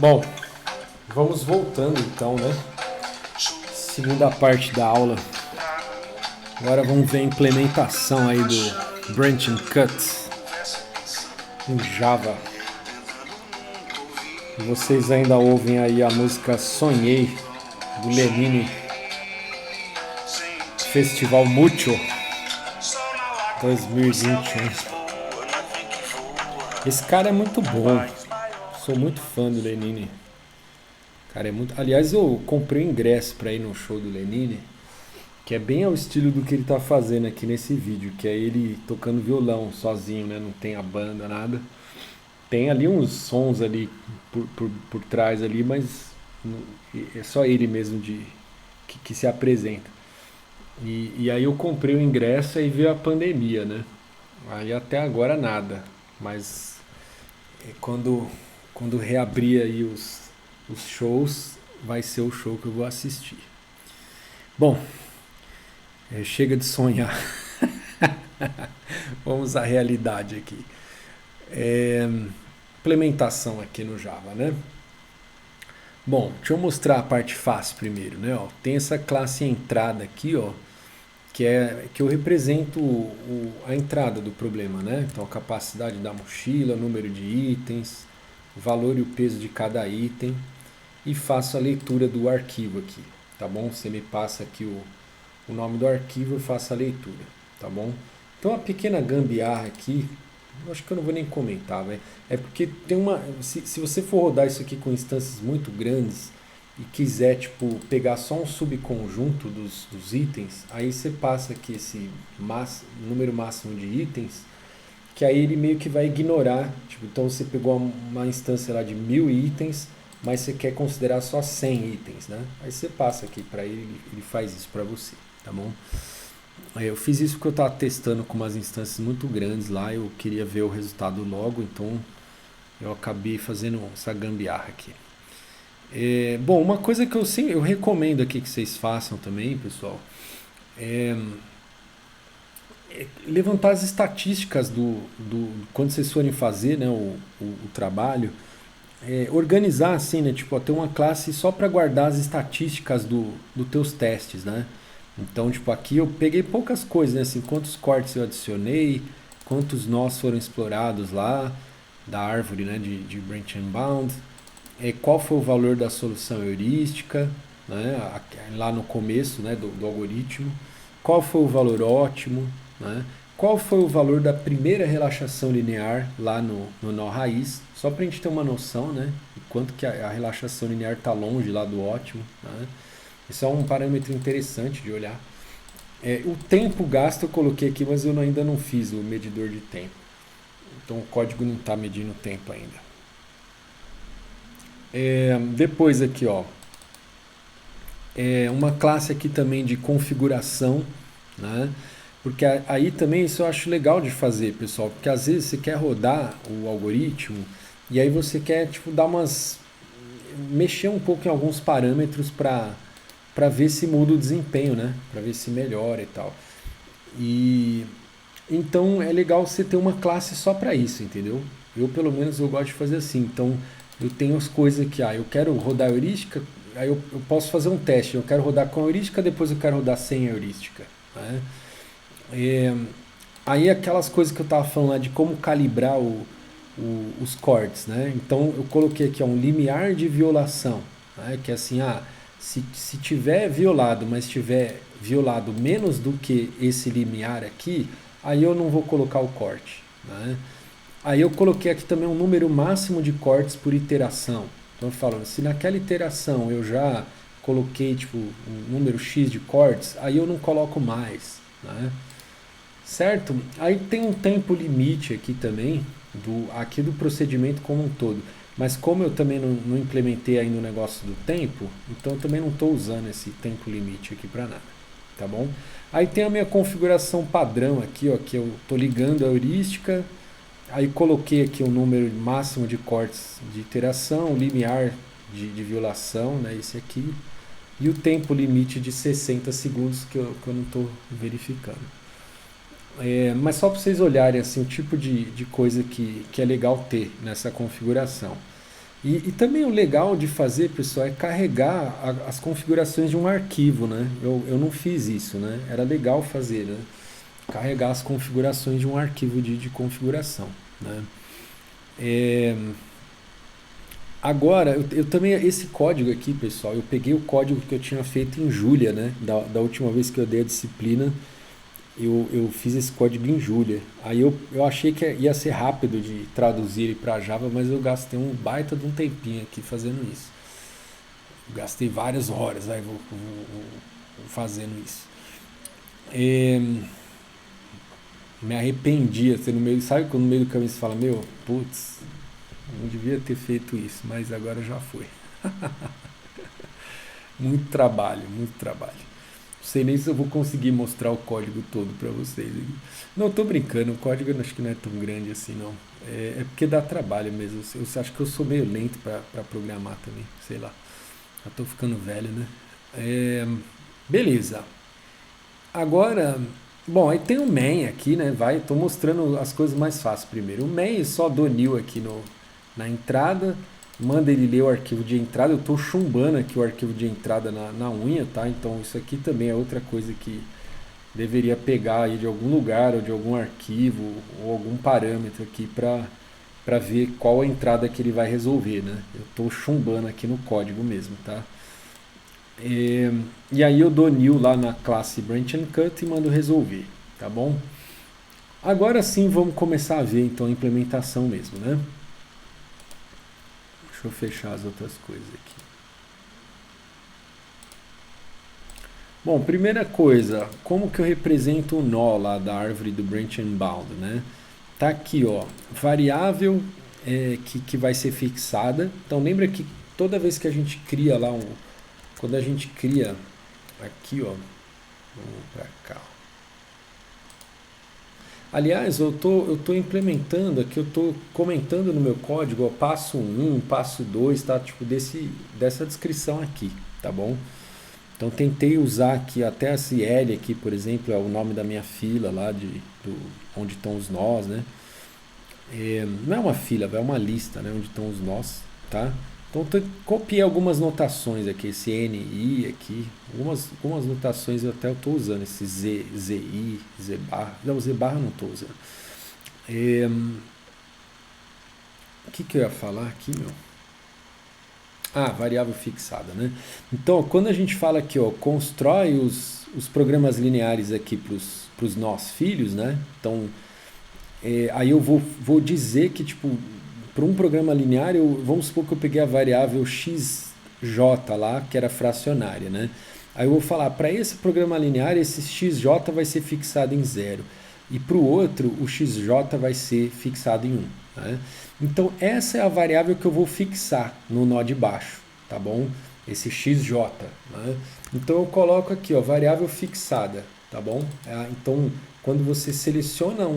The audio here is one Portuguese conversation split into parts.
Bom, vamos voltando então, né? Segunda parte da aula. Agora vamos ver a implementação aí do Branch and Cut em Java. E vocês ainda ouvem aí a música Sonhei do Lenine, Festival Mucho 2021. Esse cara é muito bom. Sou muito fã do Lenine. Cara, é muito. Aliás, eu comprei um ingresso para ir no show do Lenine, que é bem ao estilo do que ele tá fazendo aqui nesse vídeo, que é ele tocando violão sozinho, né? Não tem a banda, nada. Tem ali uns sons ali por trás ali, mas é só ele mesmo que se apresenta. E aí eu comprei o ingresso e veio a pandemia, né? Aí até agora nada. Mas quando reabrir aí os shows, vai ser o show que eu vou assistir. Bom, chega de sonhar. Vamos à realidade aqui. Implementação aqui no Java, né? Bom, deixa eu mostrar a parte fácil primeiro, né? Ó, tem essa classe entrada aqui, ó, que eu represento a entrada do problema, né? Então, a capacidade da mochila, número de itens, o valor e o peso de cada item, e faço a leitura do arquivo aqui, tá bom? Você me passa aqui o nome do arquivo, eu faço a leitura, tá bom? Então, a pequena gambiarra aqui, eu acho que eu não vou nem comentar, né? É porque tem uma. Se você for rodar isso aqui com instâncias muito grandes e quiser, tipo, pegar só um subconjunto dos itens, aí você passa aqui esse número máximo de itens, que aí ele meio que vai ignorar. Tipo, então você pegou uma instância lá de 1000 itens, mas você quer considerar só 100 itens, né? Aí você passa aqui para ele faz isso para você, tá bom? Eu fiz isso porque eu estava testando com umas instâncias muito grandes lá, eu queria ver o resultado logo, então eu acabei fazendo essa gambiarra aqui. Bom, uma coisa que eu recomendo aqui que vocês façam também, pessoal, é levantar as estatísticas quando vocês forem fazer, né, o trabalho, organizar assim, né, tipo, ter uma classe só para guardar as estatísticas dos teus testes, né? Então, tipo, aqui eu peguei poucas coisas, né, assim, quantos cortes eu adicionei, quantos nós foram explorados lá da árvore, né, de Branch and Bound, qual foi o valor da solução heurística, né, lá no começo, né, do algoritmo, qual foi o valor ótimo, né, qual foi o valor da primeira relaxação linear lá no nó raiz, só para a gente ter uma noção, né, de quanto que a relaxação linear está longe lá do ótimo, né. Isso é um parâmetro interessante de olhar. O tempo gasto eu coloquei aqui, mas eu ainda não fiz o medidor de tempo. Então o código não está medindo o tempo ainda. Depois aqui, ó, uma classe aqui também de configuração, né? Porque aí também isso eu acho legal de fazer, pessoal, porque às vezes você quer rodar o algoritmo e aí você quer tipo mexer um pouco em alguns parâmetros para ver se muda o desempenho, né? Para ver se melhora e tal. E então é legal você ter uma classe só para isso, entendeu? Eu pelo menos eu gosto de fazer assim. Então eu tenho as coisas que eu quero rodar heurística, aí eu posso fazer um teste. Eu quero rodar com heurística, depois eu quero rodar sem heurística, né? Aí aquelas coisas que eu estava falando lá de como calibrar os cortes, né? Então eu coloquei aqui um limiar de violação, né? Que é assim, se tiver violado, mas tiver violado menos do que esse limiar aqui, aí eu não vou colocar o corte, né? Aí eu coloquei aqui também um número máximo de cortes por iteração. Então eu falo, se naquela iteração eu já coloquei tipo um número X de cortes, aí eu não coloco mais, né? Certo? Aí tem um tempo limite aqui também, aqui do procedimento como um todo. Mas como eu também não implementei ainda o negócio do tempo, então eu também não estou usando esse tempo limite aqui para nada, tá bom? Aí tem a minha configuração padrão aqui, ó, que eu estou ligando a heurística, aí coloquei aqui o número máximo de cortes de iteração, o limiar de violação, né, esse aqui, e o tempo limite de 60 segundos que eu não estou verificando. Mas só para vocês olharem assim, o tipo de coisa que é legal ter nessa configuração. E também o legal de fazer, pessoal, é carregar as configurações de um arquivo, né? Eu não fiz isso, né? Era legal fazer, né? Carregar as configurações de um arquivo de configuração, né? É, agora, eu também, esse código aqui, pessoal, eu peguei o código que eu tinha feito em Julia, né? Da última vez que eu dei a disciplina, eu fiz esse código em Julia. Aí eu achei que ia ser rápido de traduzir ele para Java, mas eu gastei um baita de um tempinho aqui fazendo isso. Gastei várias horas aí fazendo isso. É, me arrependi, assim, no meio, sabe quando no meio do caminho você fala, meu, putz, não devia ter feito isso, mas agora já foi. Muito trabalho, muito trabalho. Não sei nem se eu vou conseguir mostrar o código todo para vocês. Não, tô brincando, o código eu acho que não é tão grande assim, não. É porque dá trabalho mesmo. Eu acho que eu sou meio lento para programar também, sei lá. Já tô ficando velho, né? É, beleza. Agora, bom, aí tem o main aqui, né? Vai, tô mostrando as coisas mais fáceis primeiro. O main só dou new aqui na entrada, manda ele ler o arquivo de entrada. Eu tô chumbando aqui o arquivo de entrada na unha, tá? Então isso aqui também é outra coisa que deveria pegar aí de algum lugar ou de algum arquivo ou algum parâmetro aqui para ver qual a entrada que ele vai resolver, né? Eu tô chumbando aqui no código mesmo, tá? É, e aí eu dou new lá na classe branch and cut e mando resolver, tá bom? Agora sim vamos começar a ver então a implementação mesmo, né? Deixa eu fechar as outras coisas aqui. Bom, primeira coisa, como que eu represento o nó lá da árvore do branch and bound, né? Tá aqui, ó, variável que vai ser fixada. Então lembra que toda vez que a gente cria lá quando a gente cria aqui, ó, vamos pra cá. Aliás, eu tô implementando aqui, eu tô comentando no meu código, ó, passo um, passo 2, tá? Tipo dessa descrição aqui, tá bom? Então tentei usar aqui até esse L aqui, por exemplo, é o nome da minha fila lá onde estão os nós, né? Não é uma fila, é uma lista, né? Onde estão os nós, tá? Então copiei algumas notações aqui, esse NI aqui, algumas notações eu até estou usando, esse ZI, Z barra, não, Z barra eu não estou usando. O que eu ia falar aqui, meu? Ah, variável fixada, né? Então, quando a gente fala aqui, ó, constrói os programas lineares aqui para os nós filhos, né? Então, aí eu vou dizer que, tipo, para um programa linear, vamos supor que eu peguei a variável xj lá, que era fracionária, né? Aí eu vou falar, para esse programa linear, esse xj vai ser fixado em zero. E para o outro, o xj vai ser fixado em 1. Né? Então, essa é a variável que eu vou fixar no nó de baixo, tá bom? Esse xj. Né? Então, eu coloco aqui, ó, variável fixada, tá bom? Então, quando você seleciona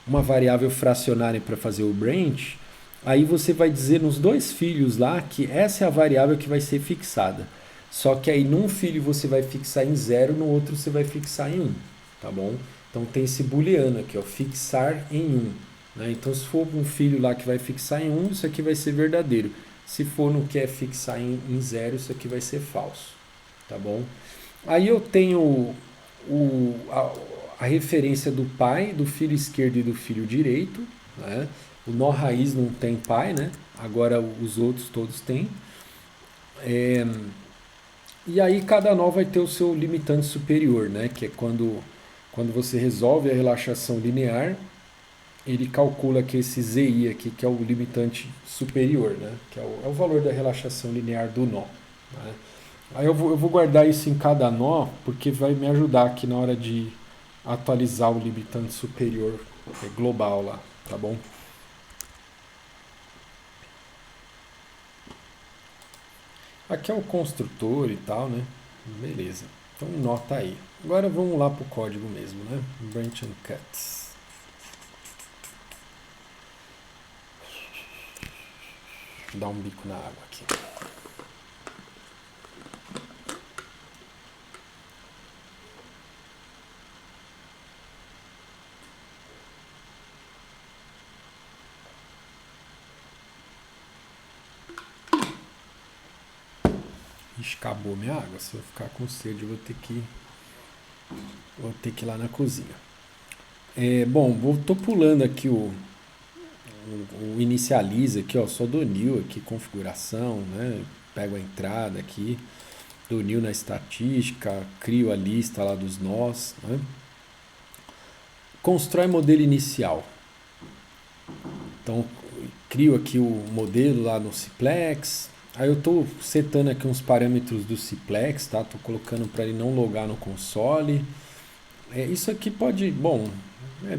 uma variável fracionária para fazer o branch, aí você vai dizer nos dois filhos lá que essa é a variável que vai ser fixada. Só que aí num filho você vai fixar em 0, no outro você vai fixar em 1, tá bom? Então tem esse booleano aqui, ó, fixar em 1. Né? Então se for um filho lá que vai fixar em 1, isso aqui vai ser verdadeiro. Se for no que é fixar em 0, isso aqui vai ser falso, tá bom? Aí eu tenho a referência do pai, do filho esquerdo e do filho direito. Né? O nó raiz não tem pai, né? Agora os outros todos têm. E aí cada nó vai ter o seu limitante superior, né? Que é quando você resolve a relaxação linear, ele calcula que esse ZI aqui, que é o limitante superior, né? Que é o valor da relaxação linear do nó. Né? Aí eu vou guardar isso em cada nó, porque vai me ajudar aqui na hora de atualizar o limitante superior global lá, tá bom? Aqui é o construtor e tal, né? Beleza. Então nó tá aí. Agora vamos lá pro código mesmo, né? Branch and cuts. Dá um bico na água aqui. Ixi, acabou minha água. Se eu ficar com sede, eu vou ter que ir lá na cozinha. Bom, tô pulando aqui o inicializa aqui, ó, só dou new aqui, configuração, né? Pego a entrada aqui, dou new na estatística, crio a lista lá dos nós, né? Constrói modelo inicial. Então, crio aqui o modelo lá no Ciplex. Aí eu estou setando aqui uns parâmetros do Ciplex, tá? Tô colocando para ele não logar no console. Isso aqui pode, bom,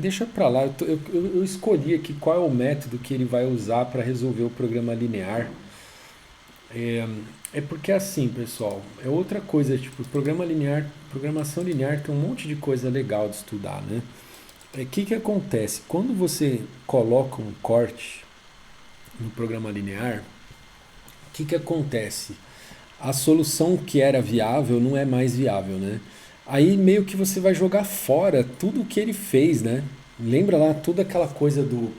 deixa para lá. Eu escolhi aqui qual é o método que ele vai usar para resolver o programa linear. É porque assim, pessoal, é outra coisa, tipo, programa linear, programação linear tem um monte de coisa legal de estudar, né? Que acontece? Quando você coloca um corte no programa linear, que acontece? A solução que era viável não é mais viável, né? Aí meio que você vai jogar fora tudo o que ele fez, né? Lembra lá toda aquela coisa do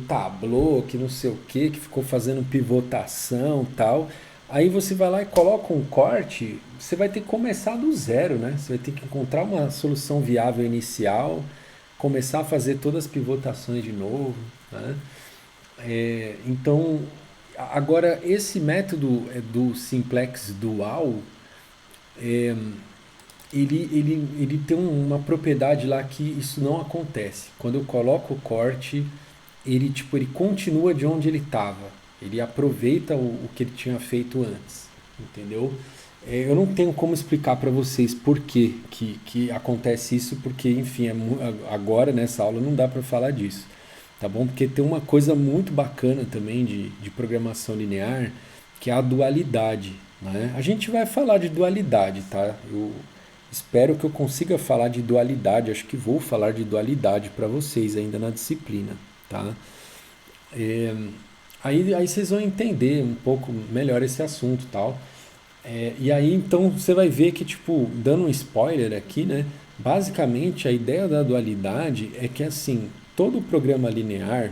Tableau, que não sei o que ficou fazendo pivotação e tal. Aí você vai lá e coloca um corte, você vai ter que começar do zero, né? Você vai ter que encontrar uma solução viável inicial, começar a fazer todas as pivotações de novo, né? Então, agora esse método do simplex dual, ele tem uma propriedade lá que isso não acontece. Quando eu coloco o corte, ele continua de onde ele estava. Ele aproveita o que ele tinha feito antes, entendeu? Eu não tenho como explicar para vocês por que acontece isso, porque, enfim, agora nessa aula não dá para falar disso, tá bom? Porque tem uma coisa muito bacana também de programação linear, que é a dualidade, né? A gente vai falar de dualidade, tá? Eu espero que eu consiga falar de dualidade, acho que vou falar de dualidade para vocês ainda na disciplina, tá? É, aí vocês vão entender um pouco melhor esse assunto e tal. E aí então você vai ver que, tipo, dando um spoiler aqui, né? Basicamente a ideia da dualidade é que assim, todo programa linear,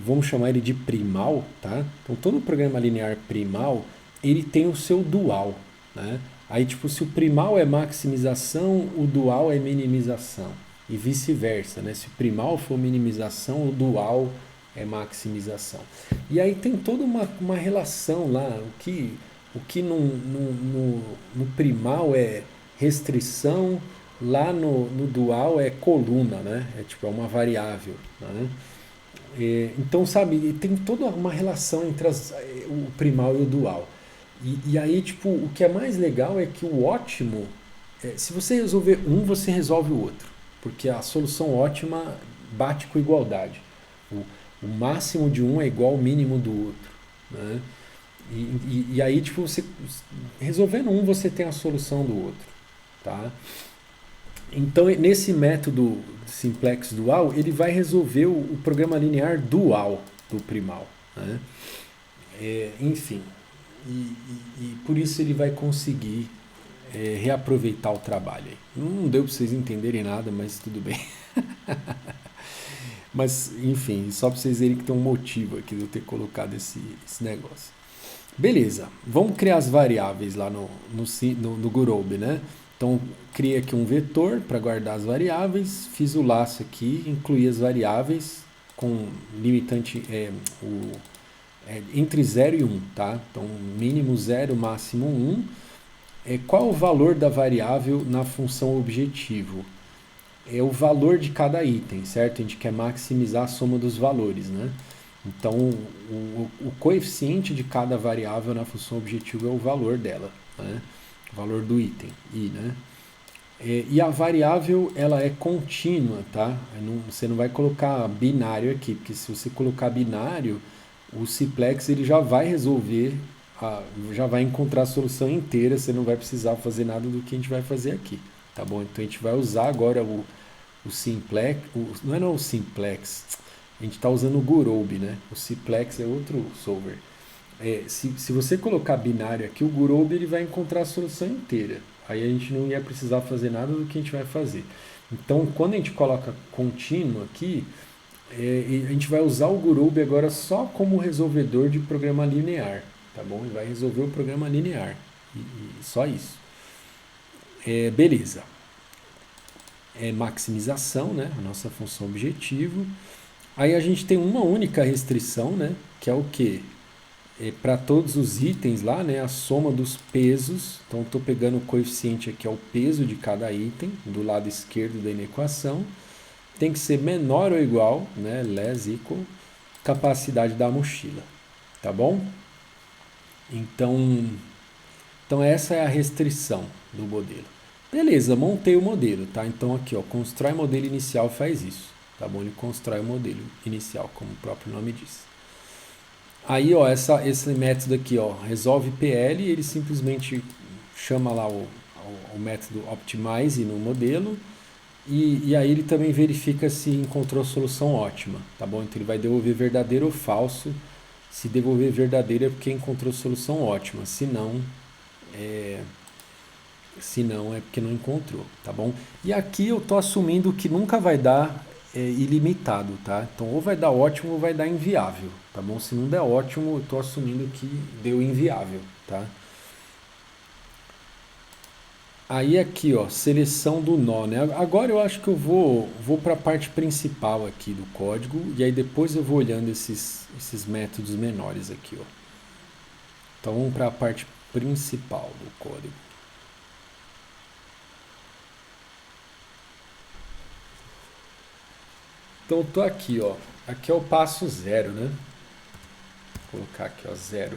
vamos chamar ele de primal, tá? Então todo programa linear primal, ele tem o seu dual, né? Aí tipo, se o primal é maximização, o dual é minimização. E vice-versa, né? Se o primal for minimização, o dual é maximização. E aí tem toda uma relação lá, o que no primal é restrição, lá no dual é coluna, né? É tipo, é uma variável, né? Então, sabe, tem toda uma relação entre o primal e o dual. E aí, tipo, o que é mais legal é que o ótimo, se você resolver um, você resolve o outro. Porque a solução ótima bate com igualdade. O máximo de um é igual ao mínimo do outro, né? E aí, tipo, você resolvendo um, você tem a solução do outro, tá? Então, nesse método simplex dual, ele vai resolver o programa linear dual do primal, né? Enfim, e por isso ele vai conseguir reaproveitar o trabalho. Aí. Não deu para vocês entenderem nada, mas tudo bem. Mas, enfim, só para vocês verem que tem um motivo aqui de eu ter colocado esse negócio. Beleza, vamos criar as variáveis lá no Gurobi, né? Então, criei aqui um vetor para guardar as variáveis, fiz o laço aqui, incluí as variáveis com limitante entre 0 e 1, tá? Então, mínimo 0, máximo 1. Qual o valor da variável na função objetivo? É o valor de cada item, certo? A gente quer maximizar a soma dos valores, né? Então, o coeficiente de cada variável na função objetivo é o valor dela, né? O valor do item, i, né? E a variável, ela é contínua, tá? Você não vai colocar binário aqui, porque se você colocar binário, o Ciplex ele já vai resolver, já vai encontrar a solução inteira, você não vai precisar fazer nada do que a gente vai fazer aqui, tá bom? Então a gente vai usar agora o Simplex, não é o Simplex, a gente está usando o Gurobi, né? O Ciplex é outro solver. Se você colocar binário aqui, o Gurobi ele vai encontrar a solução inteira. Aí a gente não ia precisar fazer nada do que a gente vai fazer. Então, quando a gente coloca contínuo aqui, a gente vai usar o Gurobi agora só como resolvedor de programa linear, tá bom? Ele vai resolver o programa linear. e só isso. Beleza. Maximização, né? A nossa função objetivo. Aí a gente tem uma única restrição, né? Que é o quê? Para todos os itens lá, né? A soma dos pesos. Então estou pegando o coeficiente aqui, é o peso de cada item, do lado esquerdo da equação. Tem que ser menor ou igual, né? Less equal, capacidade da mochila. Tá bom? Então essa é a restrição do modelo. Beleza, montei o modelo, tá? Então aqui, ó, constrói modelo inicial faz isso, tá bom? Ele constrói o modelo inicial, como o próprio nome diz. Aí, ó, esse método aqui, ó, resolve PL, ele simplesmente chama lá o método optimize no modelo e aí ele também verifica se encontrou solução ótima, tá bom? Então ele vai devolver verdadeiro ou falso. Se devolver verdadeiro é porque encontrou solução ótima, se não é porque não encontrou, tá bom? E aqui eu tô assumindo que nunca vai dar ilimitado, tá? Então ou vai dar ótimo ou vai dar inviável, tá bom? Se não der ótimo, eu tô assumindo que deu inviável, tá? Aí aqui, ó, seleção do nó, né? Agora eu acho que eu vou para a parte principal aqui do código e aí depois eu vou olhando esses métodos menores aqui, ó. Então vamos para a parte principal do código. Então eu tô aqui, ó. Aqui é o passo zero, né? Vou colocar aqui, ó, zero.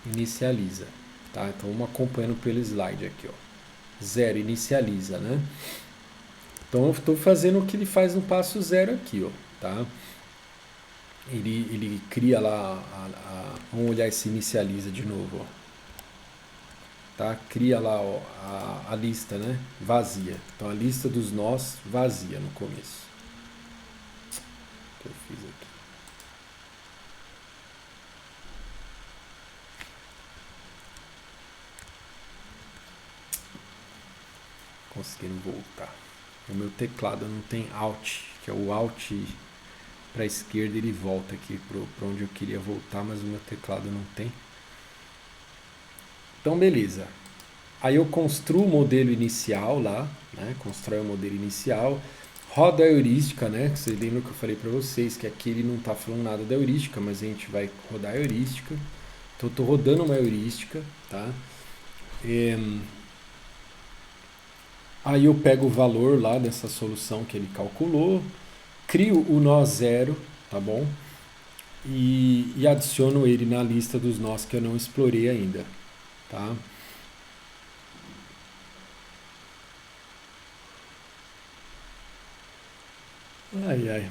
Inicializa, tá? Então vamos acompanhando pelo slide aqui, ó. Zero, inicializa, né? Então eu estou fazendo o que ele faz no passo zero aqui, ó, tá? Ele cria lá, vamos olhar esse inicializa de novo, ó. Tá? Cria lá, ó, a lista, né? Vazia. Então a lista dos nós vazia no começo. O que eu fiz aqui? Conseguindo voltar. O meu teclado não tem Alt, que é o Alt para a esquerda, ele volta aqui para onde eu queria voltar, mas o meu teclado não tem. Então, beleza. Aí eu construo o modelo inicial lá, né? Constrói o modelo inicial, roda a heurística, né? Você lembra que eu falei para vocês que aqui ele não está falando nada da heurística, mas a gente vai rodar a heurística. Então, eu estou rodando uma heurística, tá? Aí eu pego o valor lá dessa solução que ele calculou, crio o nó zero, tá bom? E adiciono ele na lista dos nós que eu não explorei ainda, tá? Ai, ai.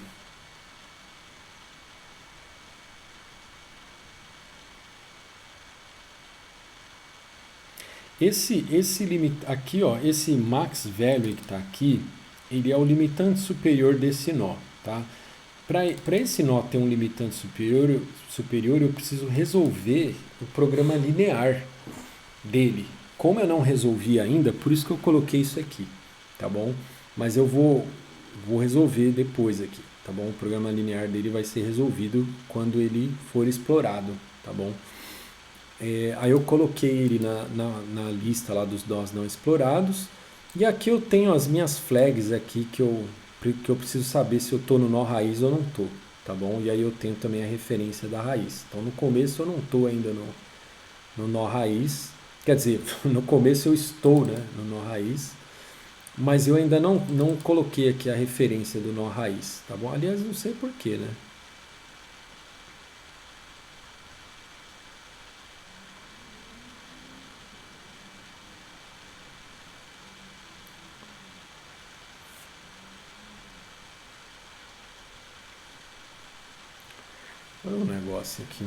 Esse limite aqui, ó, esse max value que está aqui, ele é o limitante superior desse nó, tá? Para esse nó ter um limitante superior, eu preciso resolver o programa linear dele. Como eu não resolvi ainda, por isso que eu coloquei isso aqui, tá bom? Mas eu vou resolver depois aqui, tá bom? O programa linear dele vai ser resolvido quando ele for explorado, tá bom? Aí eu coloquei ele na lista lá dos nós não explorados. E aqui eu tenho as minhas flags aqui que eu preciso saber se eu estou no nó raiz ou não estou, tá bom? E aí eu tenho também a referência da raiz. Então no começo eu não estou ainda no nó raiz. Quer dizer, no começo eu estou, né, no nó raiz. Mas eu ainda não coloquei aqui a referência do nó raiz, tá bom? Aliás, não sei porquê, né? Olha um negócio aqui.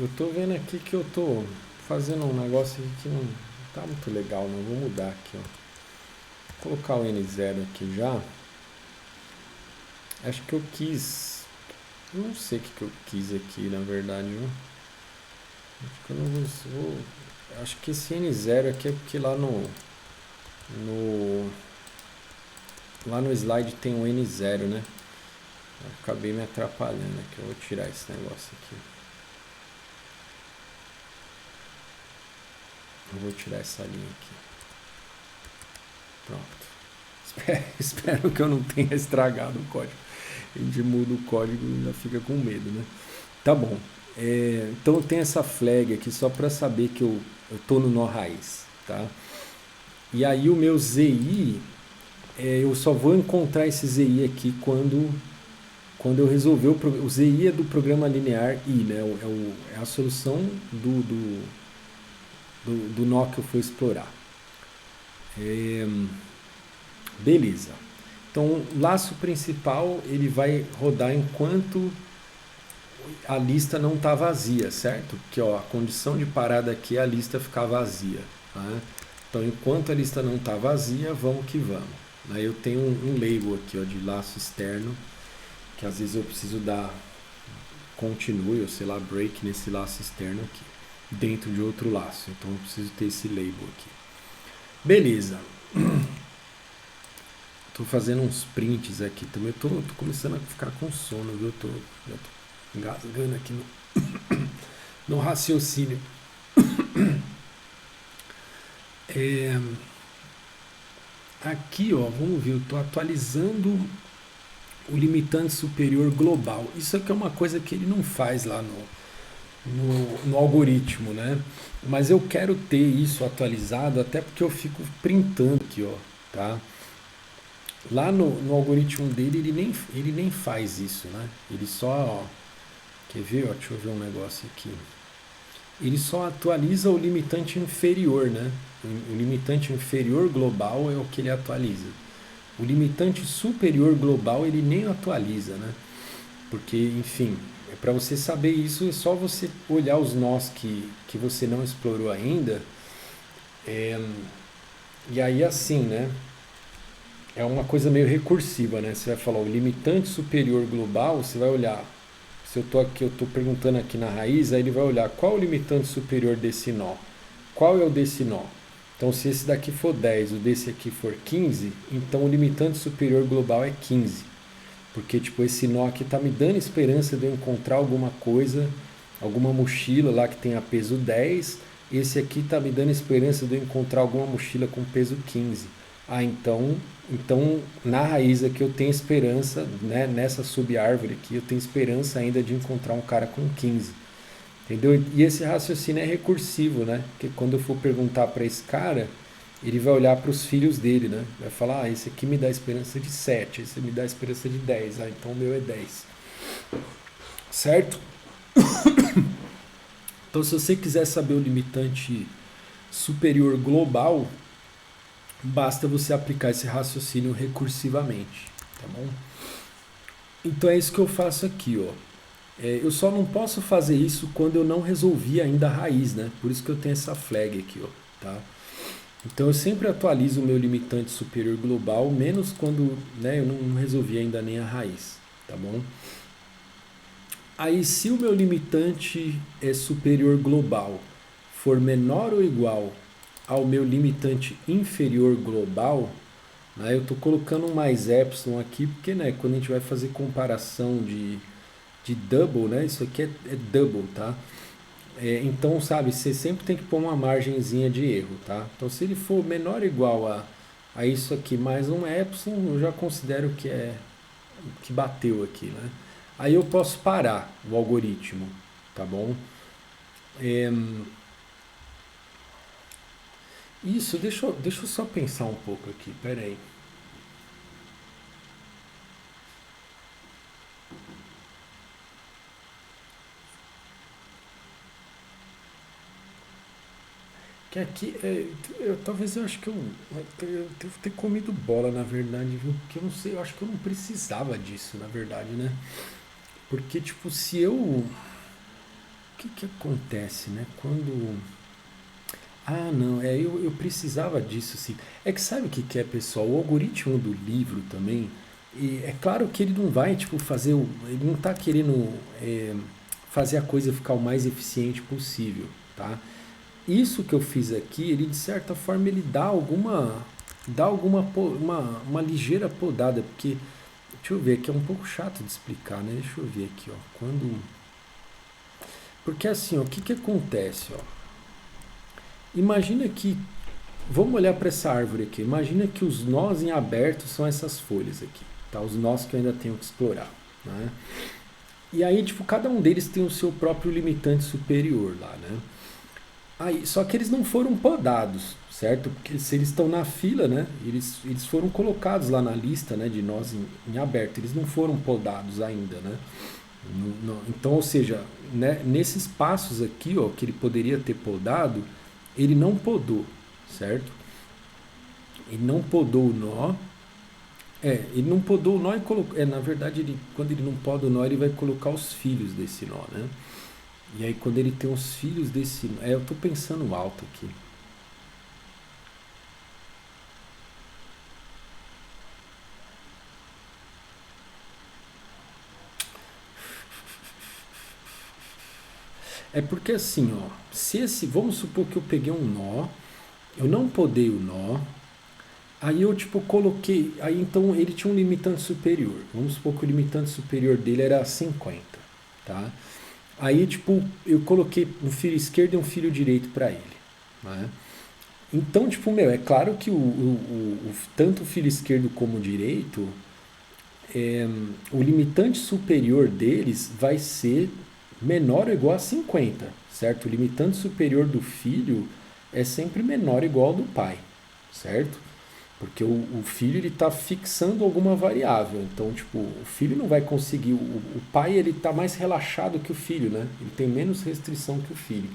Eu tô vendo aqui que eu tô fazendo um negócio aqui que não tá muito legal, não. Vou mudar aqui, ó. Vou colocar o N0 aqui já. Acho que eu quis. Eu não sei o que eu quis aqui, na verdade, viu? Acho que eu não vou. Acho que esse N0 aqui é porque no, lá no slide tem um N0, né? Eu acabei me atrapalhando aqui. Eu vou tirar esse negócio aqui. Eu vou tirar essa linha aqui. Pronto. Espero que eu não tenha estragado o código. A gente muda o código e ainda fica com medo, né? Tá bom. Então eu tenho essa flag aqui só para saber que eu tô no nó raiz, tá? E aí o meu ZI, eu só vou encontrar esse ZI aqui quando eu resolver o ZI é do programa linear I, né? É a solução do nó que eu for explorar. Beleza. Então, o laço principal ele vai rodar enquanto a lista não está vazia, certo? Porque ó, a condição de parada aqui é a lista ficar vazia. Tá? Então, enquanto a lista não está vazia, vamos que vamos. Aí eu tenho um label aqui ó, de laço externo, que às vezes eu preciso dar continue, ou sei lá, break nesse laço externo aqui, dentro de outro laço. Então eu preciso ter esse label aqui. Beleza. Tô fazendo uns prints aqui também. Tô começando a ficar com sono, viu? Já tô engasgando aqui no raciocínio. Aqui, ó, vamos ver. Eu tô atualizando o limitante superior global. Isso aqui é uma coisa que ele não faz lá no algoritmo, né? Mas eu quero ter isso atualizado, até porque eu fico printando aqui, ó, tá? Lá no algoritmo dele, ele nem faz isso, né? Ele só... Quer ver? Ó, deixa eu ver um negócio aqui. Ele só atualiza o limitante inferior, né? O limitante inferior global é o que ele atualiza. O limitante superior global ele nem atualiza, né? Porque, enfim, para você saber isso é só você olhar os nós que você não explorou ainda. E aí assim, né? É uma coisa meio recursiva, né? Você vai falar o limitante superior global, você vai olhar. Se eu tô aqui, eu tô perguntando aqui na raiz, aí ele vai olhar qual é o limitante superior desse nó. Qual é o desse nó? Então, se esse daqui for 10, o desse aqui for 15, então o limitante superior global é 15. Porque, tipo, esse nó aqui tá me dando esperança de eu encontrar alguma coisa, alguma mochila lá que tenha peso 10. Esse aqui tá me dando esperança de eu encontrar alguma mochila com peso 15. Ah, então na raiz aqui eu tenho esperança, né, nessa subárvore aqui, eu tenho esperança ainda de encontrar um cara com 15. Entendeu? E esse raciocínio é recursivo, né? Porque quando eu for perguntar para esse cara, ele vai olhar para os filhos dele, né? Vai falar, ah, esse aqui me dá esperança de 7, esse me dá esperança de 10, ah, então o meu é 10. Certo? Então, se você quiser saber o limitante superior global, basta você aplicar esse raciocínio recursivamente, tá bom? Então é isso que eu faço aqui, ó. Eu só não posso fazer isso quando eu não resolvi ainda a raiz, né? Por isso que eu tenho essa flag aqui, ó, tá? Então eu sempre atualizo o meu limitante superior global, menos quando, né, eu não resolvi ainda nem a raiz, tá bom? Aí se o meu limitante superior global for menor ou igual ao meu limitante inferior global, né, eu estou colocando um mais epsilon aqui, porque, né, quando a gente vai fazer comparação de double, né, isso aqui é double, tá? Então, sabe, você sempre tem que pôr uma margenzinha de erro, tá? Então, se ele for menor ou igual a isso aqui mais um epsilon, eu já considero que bateu aqui, né? Aí eu posso parar o algoritmo, tá bom? Isso, deixa eu só pensar um pouco aqui, pera aí. Que aqui, talvez eu acho que eu devo ter comido bola, na verdade, viu? Porque eu não sei, eu acho que eu não precisava disso, na verdade, né? Porque, tipo, se eu... O que acontece, né? Quando... Ah, não, eu precisava disso, sim. É que sabe o que que é, pessoal? O algoritmo do livro também, e é claro que ele não vai, tipo, ele não tá querendo fazer a coisa ficar o mais eficiente possível, tá? Isso que eu fiz aqui, ele de certa forma ele dá uma ligeira podada, porque, deixa eu ver, aqui é um pouco chato de explicar, né? Deixa eu ver aqui, ó, porque assim, ó, o que que acontece, ó? Imagina que Vamos olhar para essa árvore aqui. Imagina que os nós em aberto são essas folhas aqui, tá? Os nós que eu ainda tenho que explorar, né? E aí, tipo, cada um deles tem o seu próprio limitante superior lá, né? Aí, só que eles não foram podados, certo? Porque se eles estão na fila, né? Eles foram colocados lá na lista, né? De nós em aberto. Eles não foram podados ainda, né? Então, ou seja, né, nesses passos aqui, ó, que ele poderia ter podado, ele não podou, certo? Ele não podou o nó. Ele não podou o nó e colocou. Na verdade, quando ele não poda o nó, ele vai colocar os filhos desse nó, né? E aí, quando ele tem os filhos desse nó. Eu tô pensando alto aqui. É porque assim, ó. Vamos supor que eu peguei um nó, eu não podei o nó, aí eu tipo coloquei. Aí então ele tinha um limitante superior. Vamos supor que o limitante superior dele era 50, tá? Aí, tipo, eu coloquei um filho esquerdo e um filho direito para ele, né? Então, tipo, meu, é claro que tanto o filho esquerdo como o direito, o limitante superior deles vai ser menor ou igual a 50, certo? O limitante superior do filho é sempre menor ou igual ao do pai, certo? Porque o filho ele está fixando alguma variável. Então, tipo, o filho não vai conseguir. O pai ele está mais relaxado que o filho, né? Ele tem menos restrição que o filho.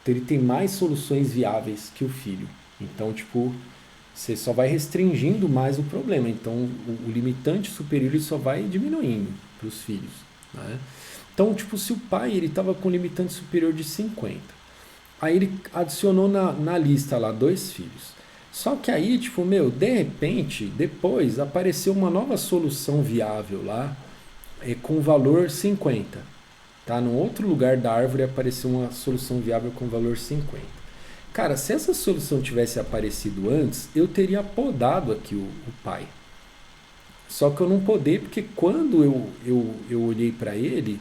Então, ele tem mais soluções viáveis que o filho. Então, tipo, você só vai restringindo mais o problema. Então, o limitante superior ele só vai diminuindo para os filhos, né? Então, tipo, se o pai ele estava com limitante superior de 50, aí ele adicionou na lista lá dois filhos. Só que aí, tipo, meu, de repente, depois apareceu uma nova solução viável lá, com valor 50. Tá? Num outro lugar da árvore apareceu uma solução viável com valor 50. Cara, se essa solução tivesse aparecido antes, eu teria podado aqui o pai. Só que eu não podei porque quando eu olhei para ele,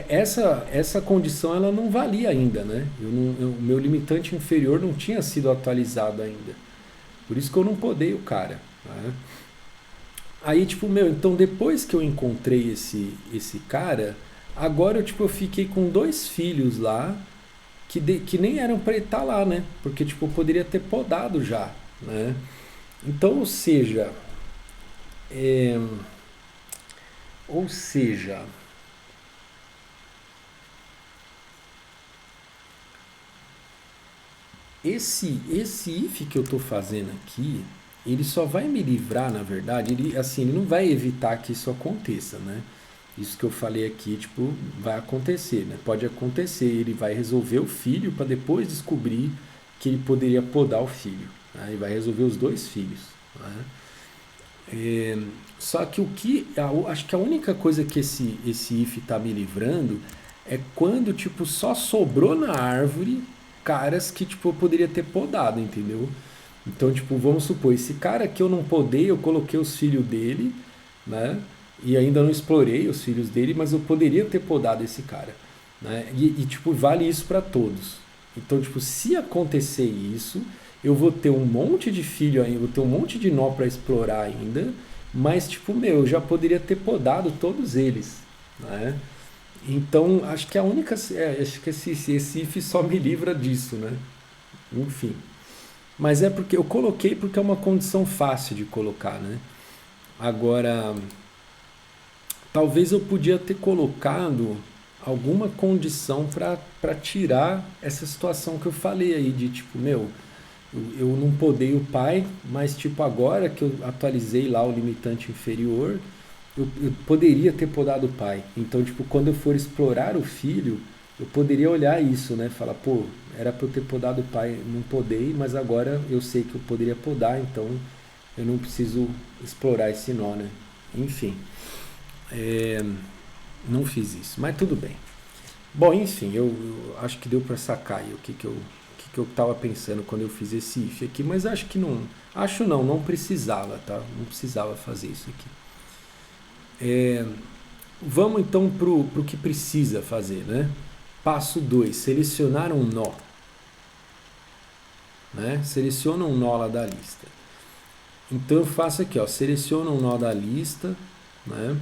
essa condição ela não valia ainda, né? O meu limitante inferior não tinha sido atualizado ainda. Por isso que eu não podei o cara, né? Aí, tipo, meu, então depois que eu encontrei esse cara, agora eu fiquei com dois filhos lá que nem eram para ele estar lá, né? Porque, tipo, eu poderia ter podado já, né? Então, é, ou seja, esse if que eu estou fazendo aqui, ele só vai me livrar, na verdade, ele não vai evitar que isso aconteça, né? Isso que eu falei aqui, tipo, vai acontecer, né? Pode acontecer, ele vai resolver o filho para depois descobrir que ele poderia podar o filho, né? E vai resolver os dois filhos, né? É, só que acho que a única coisa que esse if está me livrando é quando, tipo, só sobrou na árvore caras que, tipo, eu poderia ter podado, entendeu? Então, tipo, vamos supor, esse cara que eu não podei, eu coloquei os filhos dele, né? E ainda não explorei os filhos dele, mas eu poderia ter podado esse cara, né? Tipo, vale isso para todos. Então, tipo, se acontecer isso, eu vou ter um monte de filho ainda, vou ter um monte de nó para explorar ainda, mas, tipo, meu, eu já poderia ter podado todos eles, né? Então, acho que a única. Acho que esse if só me livra disso, né? Enfim. Mas é porque eu coloquei porque é uma condição fácil de colocar, né? Agora, talvez eu podia ter colocado alguma condição para tirar essa situação que eu falei aí de tipo, meu, eu não podei o pai, mas tipo agora que eu atualizei lá o limitante inferior, eu poderia ter podado o pai. Então, tipo, quando eu for explorar o filho, eu poderia olhar isso, né? Falar, pô, era para eu ter podado o pai, não podei, mas agora eu sei que eu poderia podar, então eu não preciso explorar esse nó, né? Enfim, é, não fiz isso, mas tudo bem. Bom, enfim, eu acho que deu para sacar aí o que eu estava pensando quando eu fiz esse if aqui, mas acho que não, acho não, não precisava, tá? Não precisava fazer isso aqui. É, vamos então pro que precisa fazer, né? Passo 2, selecionar um nó, né? Seleciona um nó lá da lista. Então eu faço aqui, ó, seleciona um nó da lista, né?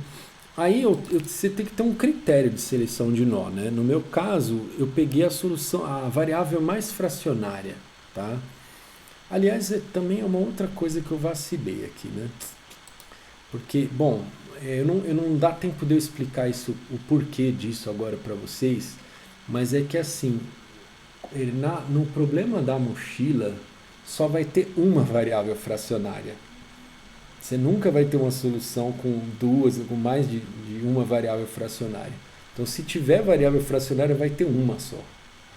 Aí você tem que ter um critério de seleção de nó, né? No meu caso, eu peguei a solução, a variável mais fracionária, tá? Aliás, também é uma outra coisa que eu vacilei aqui, né? Porque, bom, eu não dá tempo de eu explicar isso, o porquê disso agora para vocês, mas é que assim, no problema da mochila só vai ter uma variável fracionária. Você nunca vai ter uma solução com duas, com mais de uma variável fracionária. Então, se tiver variável fracionária, vai ter uma só.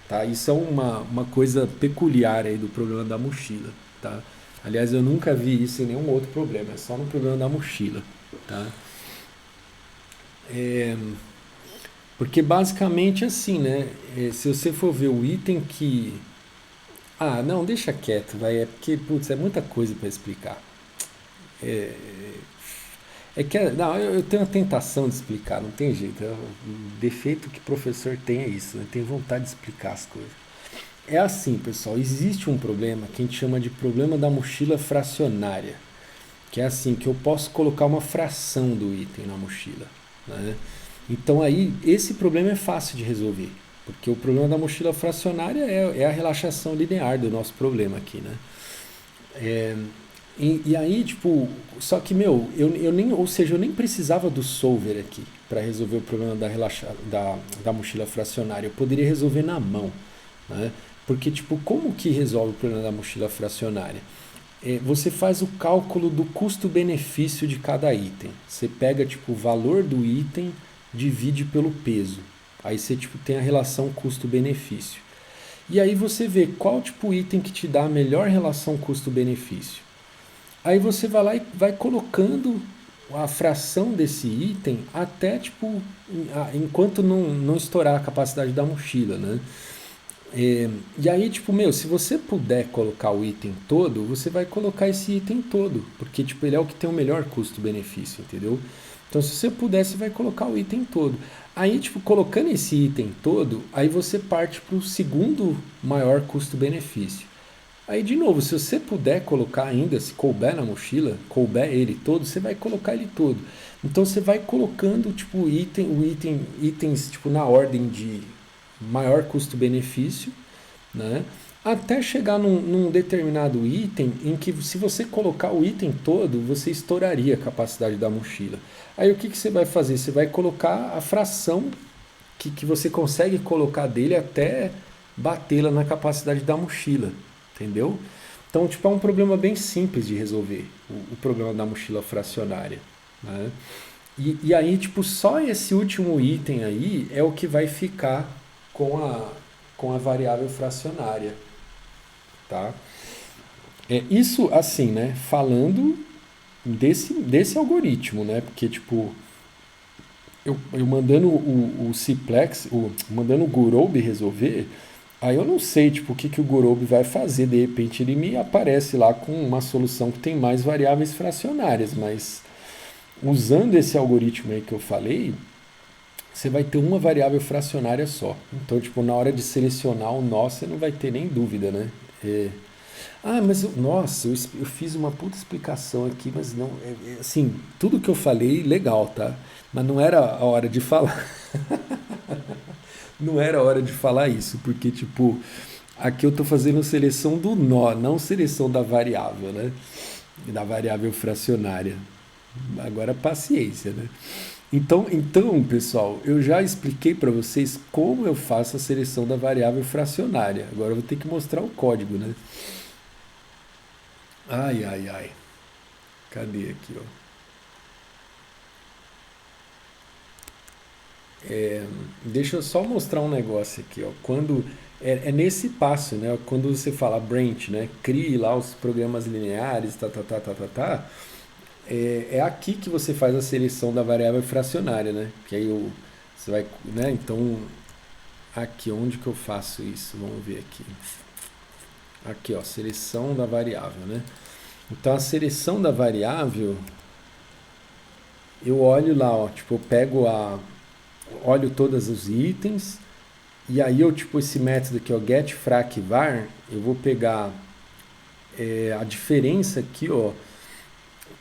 Tá? Isso é uma coisa peculiar aí do problema da mochila. Tá? Aliás, eu nunca vi isso em nenhum outro problema, é só no problema da mochila. Tá? É, porque basicamente assim, né? Se você for ver o item que. Ah, não, deixa quieto, vai. É porque, putz, é muita coisa para explicar. É, não, eu tenho a tentação de explicar, não tem jeito. O defeito que professor tem é isso, né? Tem vontade de explicar as coisas. É assim, pessoal, existe um problema que a gente chama de problema da mochila fracionária, que é assim, que eu posso colocar uma fração do item na mochila, né? Então aí, esse problema é fácil de resolver, porque o problema da mochila fracionária é a relaxação linear do nosso problema aqui, né? É, e aí, tipo, só que, meu, eu nem, ou seja, eu nem precisava do solver aqui para resolver o problema da mochila fracionária. Eu poderia resolver na mão, né? Porque, tipo, como que resolve o problema da mochila fracionária? Você faz o cálculo do custo-benefício de cada item. Você pega, tipo, o valor do item, divide pelo peso. Aí você, tipo, tem a relação custo-benefício. E aí você vê qual, tipo, item que te dá a melhor relação custo-benefício. Aí você vai lá e vai colocando a fração desse item até, tipo, enquanto não estourar a capacidade da mochila, né? E aí, tipo, meu, se você puder colocar o item todo, você vai colocar esse item todo, porque, tipo, ele é o que tem o melhor custo-benefício, entendeu? Então, se você puder, você vai colocar o item todo. Aí, tipo, colocando esse item todo, aí você parte para o segundo maior custo-benefício. Aí, de novo, se você puder colocar ainda, se couber na mochila, couber ele todo, você vai colocar ele todo. Então, você vai colocando, tipo, itens, tipo, na ordem de maior custo-benefício, né? Até chegar num determinado item em que, se você colocar o item todo, você estouraria a capacidade da mochila. Aí, o que você vai fazer? Você vai colocar a fração que você consegue colocar dele até batê-la na capacidade da mochila, entendeu? Então, tipo, é um problema bem simples de resolver, o problema da mochila fracionária, né? E aí, tipo, só esse último item aí é o que vai ficar com com a variável fracionária, tá? Isso, assim, né, falando desse algoritmo, né? Porque, tipo, eu mandando o Ciplex, mandando o Gurobi resolver, aí eu não sei, tipo, o que o Gurobi vai fazer. De repente ele me aparece lá com uma solução que tem mais variáveis fracionárias, mas usando esse algoritmo aí que eu falei, você vai ter uma variável fracionária só. Então, tipo, na hora de selecionar o nó, você não vai ter nem dúvida, né? Ah, mas nossa, eu fiz uma puta explicação aqui, mas não, assim, tudo que eu falei, legal, tá? Mas não era a hora de falar. Não era a hora de falar isso, porque, tipo, aqui eu tô fazendo seleção do nó, não seleção da variável, né? Da variável fracionária. Agora, paciência, né? Então, pessoal, eu já expliquei para vocês como eu faço a seleção da variável fracionária. Agora eu vou ter que mostrar o código, né? Ai, ai, ai. Cadê aqui, ó? Deixa eu só mostrar um negócio aqui, ó. Quando é nesse passo, né? Quando você fala branch, né? Crie lá os programas lineares, é aqui que você faz a seleção da variável fracionária, né? Que aí você vai, né? Então, aqui, onde que eu faço isso? Vamos ver aqui. Aqui, ó, seleção da variável, né? Então, a seleção da variável, eu olho lá, ó, tipo, eu pego olho todos os itens, e aí eu, tipo, esse método aqui, ó, getFracVar, eu vou pegar a diferença aqui, ó,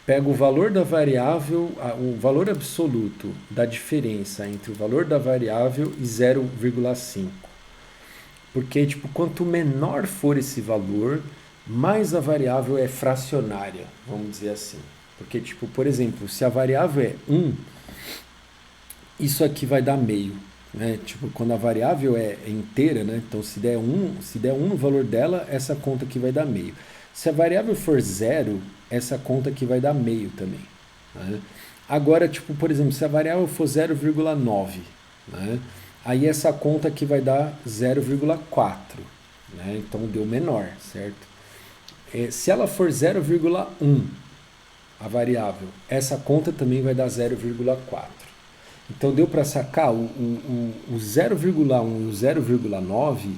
pego o valor da variável, o valor absoluto da diferença entre o valor da variável e 0,5. Porque, tipo, quanto menor for esse valor, mais a variável é fracionária, vamos dizer assim. Porque, tipo, por exemplo, se a variável é 1, isso aqui vai dar meio. Né? Tipo, quando a variável é inteira, né? Então se der 1 no valor dela, essa conta aqui vai dar meio. Se a variável for 0, essa conta aqui vai dar meio também. Né? Agora, tipo, por exemplo, se a variável for 0,9, né? Aí essa conta aqui vai dar 0,4. Né? Então deu menor, certo? Se ela for 0,1, a variável, essa conta também vai dar 0,4. Então deu para sacar o 0,1 e o 0,9,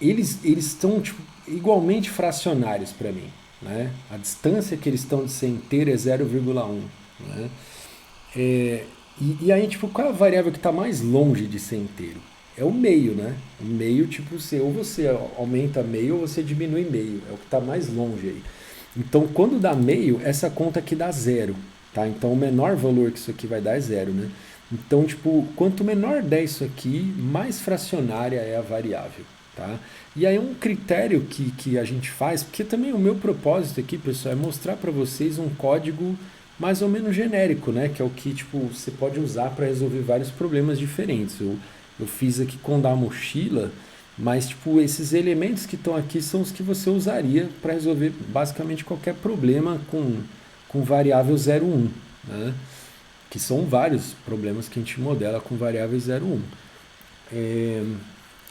eles estão tipo, igualmente fracionários para mim. Né? A distância que eles estão de ser inteiro é 0,1. Né? E aí, tipo, qual é a variável que está mais longe de ser inteiro? É o meio, né? O meio, tipo, ou você aumenta meio ou você diminui meio. É o que está mais longe aí. Então, quando dá meio, essa conta aqui dá zero. Tá? Então, o menor valor que isso aqui vai dar é zero, né? Então, tipo, quanto menor der isso aqui, mais fracionária é a variável. Tá? E aí um critério que a gente faz, porque também o meu propósito aqui, pessoal, é mostrar para vocês um código mais ou menos genérico, né? Que é o que tipo, você pode usar para resolver vários problemas diferentes. Eu fiz aqui com da mochila, mas tipo, esses elementos que estão aqui são os que você usaria para resolver basicamente qualquer problema com variável 0,1, né? Que são vários problemas que a gente modela com variável 0,1.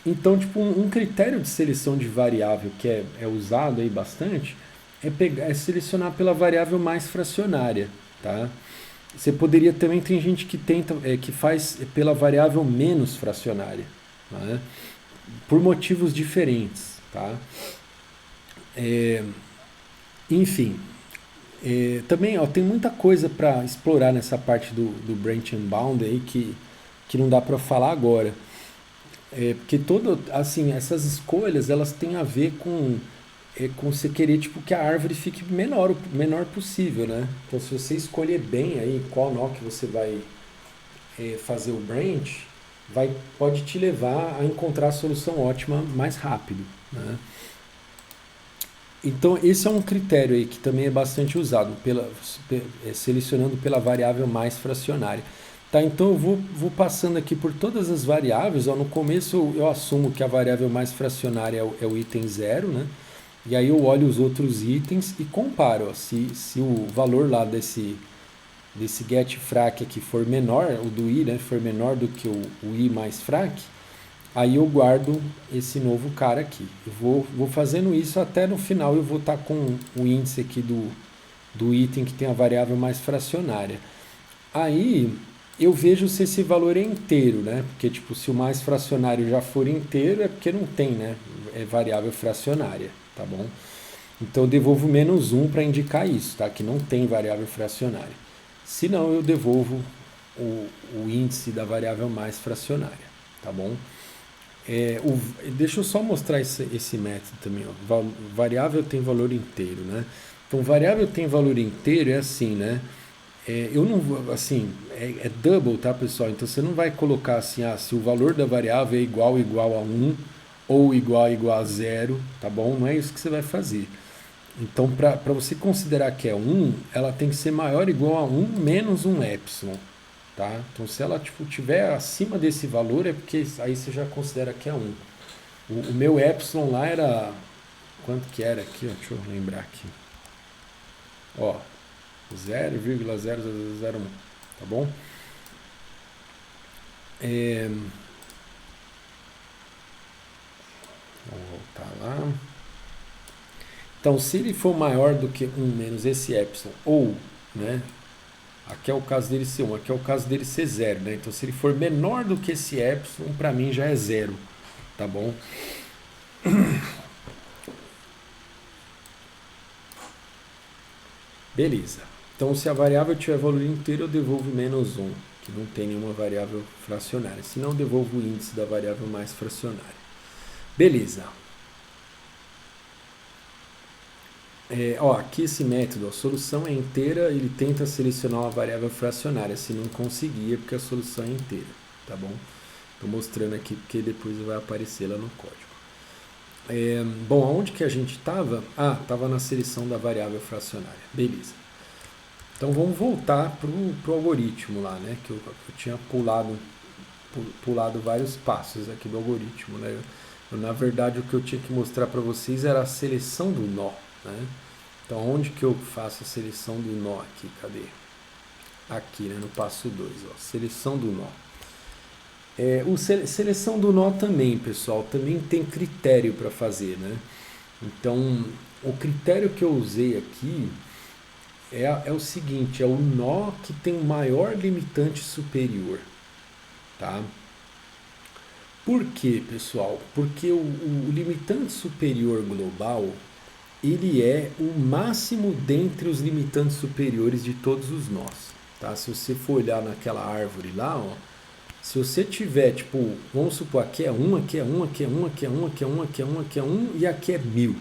Então, tipo, um critério de seleção de variável que é usado aí bastante é selecionar pela variável mais fracionária, tá? Você poderia também, tem gente que tenta, que faz pela variável menos fracionária, né? Por motivos diferentes, tá? Enfim, também ó, tem muita coisa para explorar nessa parte do branch and bound aí que não dá para falar agora. Porque assim, essas escolhas elas têm a ver com você querer tipo, que a árvore fique menor possível, né? Então se você escolher bem aí qual nó que você vai fazer o branch, pode te levar a encontrar a solução ótima mais rápido, né? Então esse é um critério aí que também é bastante usado, selecionando pela variável mais fracionária. Tá, então eu vou passando aqui por todas as variáveis. Ó, no começo eu assumo que a variável mais fracionária é o item 0, né? E aí eu olho os outros itens e comparo. Ó, se o valor lá desse getFrac aqui for menor, o do i, né, for menor do que o i mais frac, aí eu guardo esse novo cara aqui. Eu vou fazendo isso até no final eu vou estar com o índice aqui do item que tem a variável mais fracionária. Aí eu vejo se esse valor é inteiro, né? Porque tipo, se o mais fracionário já for inteiro é porque não tem, né? É variável fracionária, tá bom? Então eu devolvo menos 1 para indicar isso, tá? Que não tem variável fracionária. Se não, eu devolvo o índice da variável mais fracionária, tá bom? Deixa eu só mostrar esse método também. Ó. Variável tem valor inteiro, né? Então, variável tem valor inteiro é assim, né? Eu não vou, assim, é double, tá, pessoal? Então, você não vai colocar assim, se o valor da variável é igual a 1 ou igual a 0, tá bom? Não é isso que você vai fazer. Então, para você considerar que é 1, ela tem que ser maior ou igual a 1 menos um epsilon. Tá? Então, se ela tipo, tiver acima desse valor, é porque aí você já considera que é 1. O meu epsilon lá era. Quanto que era aqui? Ó, deixa eu lembrar aqui. Ó, 0,0001. Tá bom? É, vamos voltar lá. Então, se ele for maior do que 1 menos esse epsilon, ou, né, aqui é o caso dele ser 1, aqui é o caso dele ser 0, né? Então, se ele for menor do que esse epsilon, para mim já é 0, tá bom? Beleza. Então, se a variável tiver valor inteiro, eu devolvo menos 1, que não tem nenhuma variável fracionária. Se não, eu devolvo o índice da variável mais fracionária. Beleza. Aqui esse método, a solução é inteira, ele tenta selecionar uma variável fracionária. Se não conseguir, é porque a solução é inteira, tá bom? Estou mostrando aqui porque depois vai aparecer lá no código. Bom, aonde que a gente estava? Estava na seleção da variável fracionária. Beleza. Então vamos voltar para o algoritmo lá, né? Que eu tinha pulado vários passos aqui do algoritmo, né? Na verdade, o que eu tinha que mostrar para vocês era a seleção do nó, né? Então, onde que eu faço a seleção do nó aqui? Cadê? Aqui, né? No passo 2, seleção do nó. Seleção do nó também, pessoal, também tem critério para fazer, né? Então, o critério que eu usei aqui é o seguinte, é o nó que tem maior limitante superior, tá? Por quê, pessoal? Porque o limitante superior global, ele é o máximo dentre os limitantes superiores de todos os nós, tá? Se você for olhar naquela árvore lá, ó, se você tiver, tipo, vamos supor, aqui é 1, aqui é 1, aqui é 1, aqui é 1, aqui é 1, aqui é 1, aqui é 1 e aqui é 1000.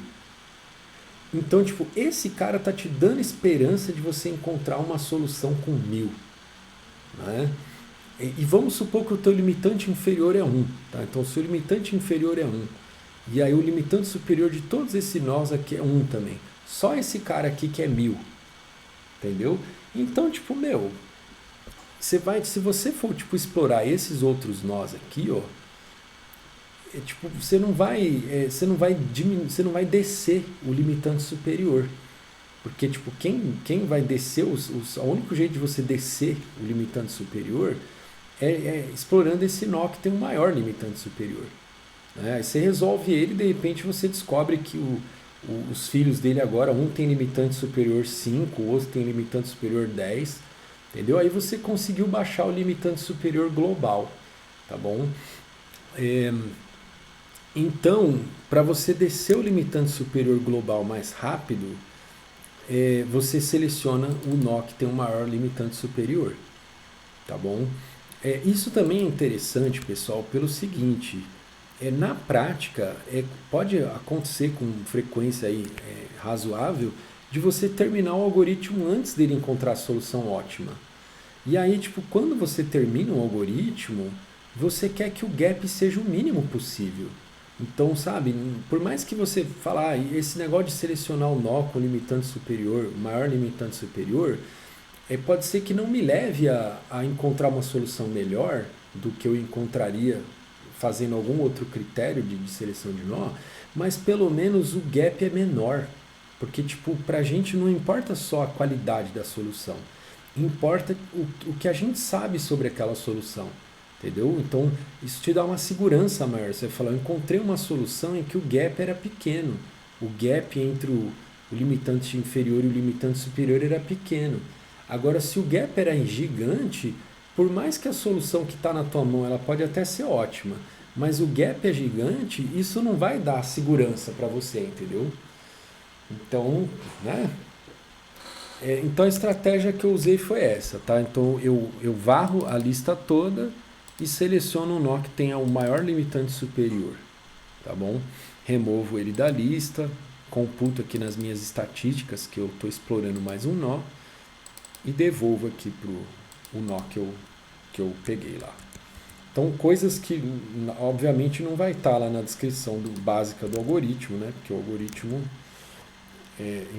Então, tipo, esse cara tá te dando esperança de você encontrar uma solução com 1000, né? E vamos supor que o teu limitante inferior é 1, tá? Então, o seu limitante inferior é 1. E aí o limitante superior de todos esses nós aqui é 1 também. Só esse cara aqui que é 1000. Entendeu? Então, tipo, se você for tipo explorar esses outros nós aqui, ó, tipo, você não vai descer o limitante superior. Porque tipo, quem vai descer o único jeito de você descer o limitante superior é explorando esse nó que tem um maior limitante superior. Né? Aí você resolve ele e de repente você descobre que os filhos dele agora, um tem limitante superior 5, o outro tem limitante superior 10, entendeu? Aí você conseguiu baixar o limitante superior global, tá bom? Então, para você descer o limitante superior global mais rápido, você seleciona o nó que tem o maior limitante superior, tá bom? Isso também é interessante, pessoal, pelo seguinte, na prática, pode acontecer com frequência aí, razoável de você terminar o algoritmo antes dele encontrar a solução ótima. E aí, tipo, quando você termina um algoritmo, você quer que o gap seja o mínimo possível. Então, sabe, por mais que você falar, esse negócio de selecionar o nó com limitante superior, maior limitante superior, pode ser que não me leve a encontrar uma solução melhor do que eu encontraria fazendo algum outro critério de seleção de nó, mas pelo menos o gap é menor. Porque, tipo, pra gente não importa só a qualidade da solução, importa o que a gente sabe sobre aquela solução, entendeu? Então, isso te dá uma segurança maior. Você fala, eu encontrei uma solução em que o gap era pequeno, o gap entre o limitante inferior e o limitante superior era pequeno. Agora, se o gap era gigante, por mais que a solução que está na tua mão ela pode até ser ótima, mas o gap é gigante, isso não vai dar segurança para você, entendeu? Então, né? Então a estratégia que eu usei foi essa, tá? Então eu varro a lista toda e seleciono um nó que tenha o maior limitante superior, tá bom? Removo ele da lista, computo aqui nas minhas estatísticas que eu estou explorando mais um nó e devolvo aqui pro o nó que eu peguei lá. Então, coisas que obviamente não vai estar lá na descrição básica do algoritmo, né? Porque o algoritmo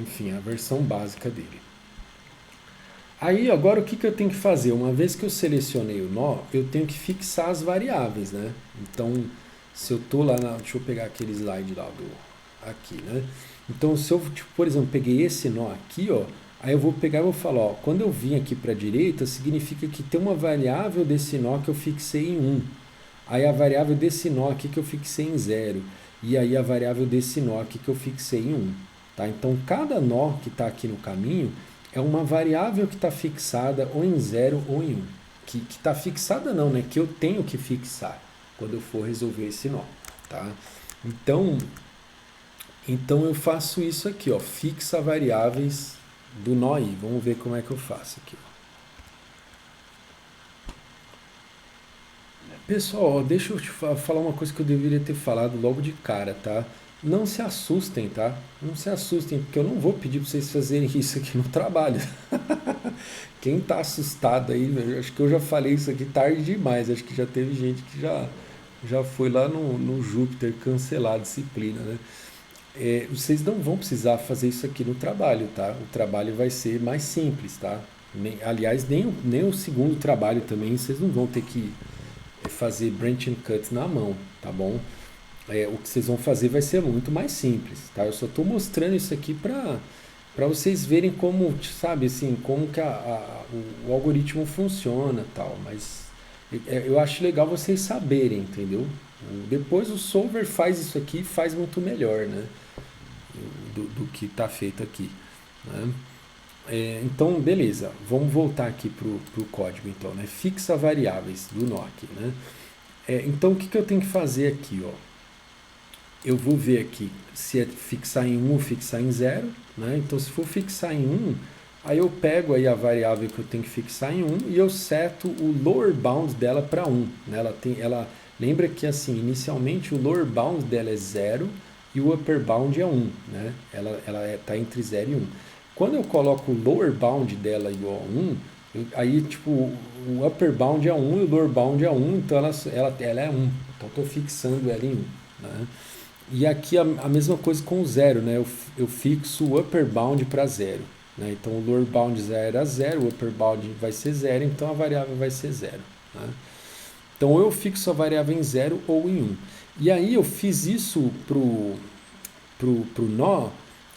enfim, a versão básica dele. Aí, agora o que eu tenho que fazer? Uma vez que eu selecionei o nó, eu tenho que fixar as variáveis, né? Então, se eu tô lá deixa eu pegar aquele slide lá aqui, né? Então, se eu, tipo, por exemplo, peguei esse nó aqui, ó, Aí eu vou pegar e vou falar, ó, quando eu vim aqui para a direita, significa que tem uma variável desse nó que eu fixei em 1. Aí a variável desse nó aqui que eu fixei em 0. E aí a variável desse nó aqui que eu fixei em 1. Tá? Então cada nó que está aqui no caminho é uma variável que está fixada ou em 0 ou em 1. Que está fixada não, né? Que eu tenho que fixar quando eu for resolver esse nó. Tá? Então eu faço isso aqui, ó, fixa variáveis do nó i. Vamos ver como é que eu faço aqui. Pessoal, ó, deixa eu te falar uma coisa que eu deveria ter falado logo de cara, tá? Não se assustem, tá? Não se assustem, porque eu não vou pedir para vocês fazerem isso aqui no trabalho. Quem tá assustado aí, acho que eu já falei isso aqui tarde demais. Acho que já teve gente que já foi lá no Júpiter cancelar a disciplina, né? Vocês não vão precisar fazer isso aqui no trabalho, tá? O trabalho vai ser mais simples, tá? Aliás, nem o segundo trabalho também, vocês não vão ter que fazer branch and cut na mão, tá bom? O que vocês vão fazer vai ser muito mais simples, tá? Eu só estou mostrando isso aqui para vocês verem como, sabe, assim, como que o algoritmo funciona, tal. Mas eu acho legal vocês saberem, entendeu? Depois o solver faz isso aqui e faz muito melhor, né? Do que está feito aqui, né? Então, beleza, vamos voltar aqui para o código, então, né? Fixa variáveis do nó aqui, né? Então, o que eu tenho que fazer aqui, ó? Eu vou ver aqui se é fixar em 1 ou fixar em 0, né? Então, se for fixar em 1, aí eu pego aí a variável que eu tenho que fixar em 1 e eu seto o lower bound dela para 1, né? Lembra que, assim, inicialmente o lower bound dela é 0 e o upper bound é 1, né? Ela tá entre 0 e 1. Quando eu coloco o lower bound dela igual a 1, aí tipo o upper bound é 1 e o lower bound é 1, então ela é 1. Então estou fixando ela em 1. Né? E aqui a mesma coisa com o 0, né? Eu fixo o upper bound para 0. Né? Então o lower bound era 0, o upper bound vai ser 0, então a variável vai ser 0. Né? Então ou eu fixo a variável em 0 ou em 1. E aí eu fiz isso pro nó,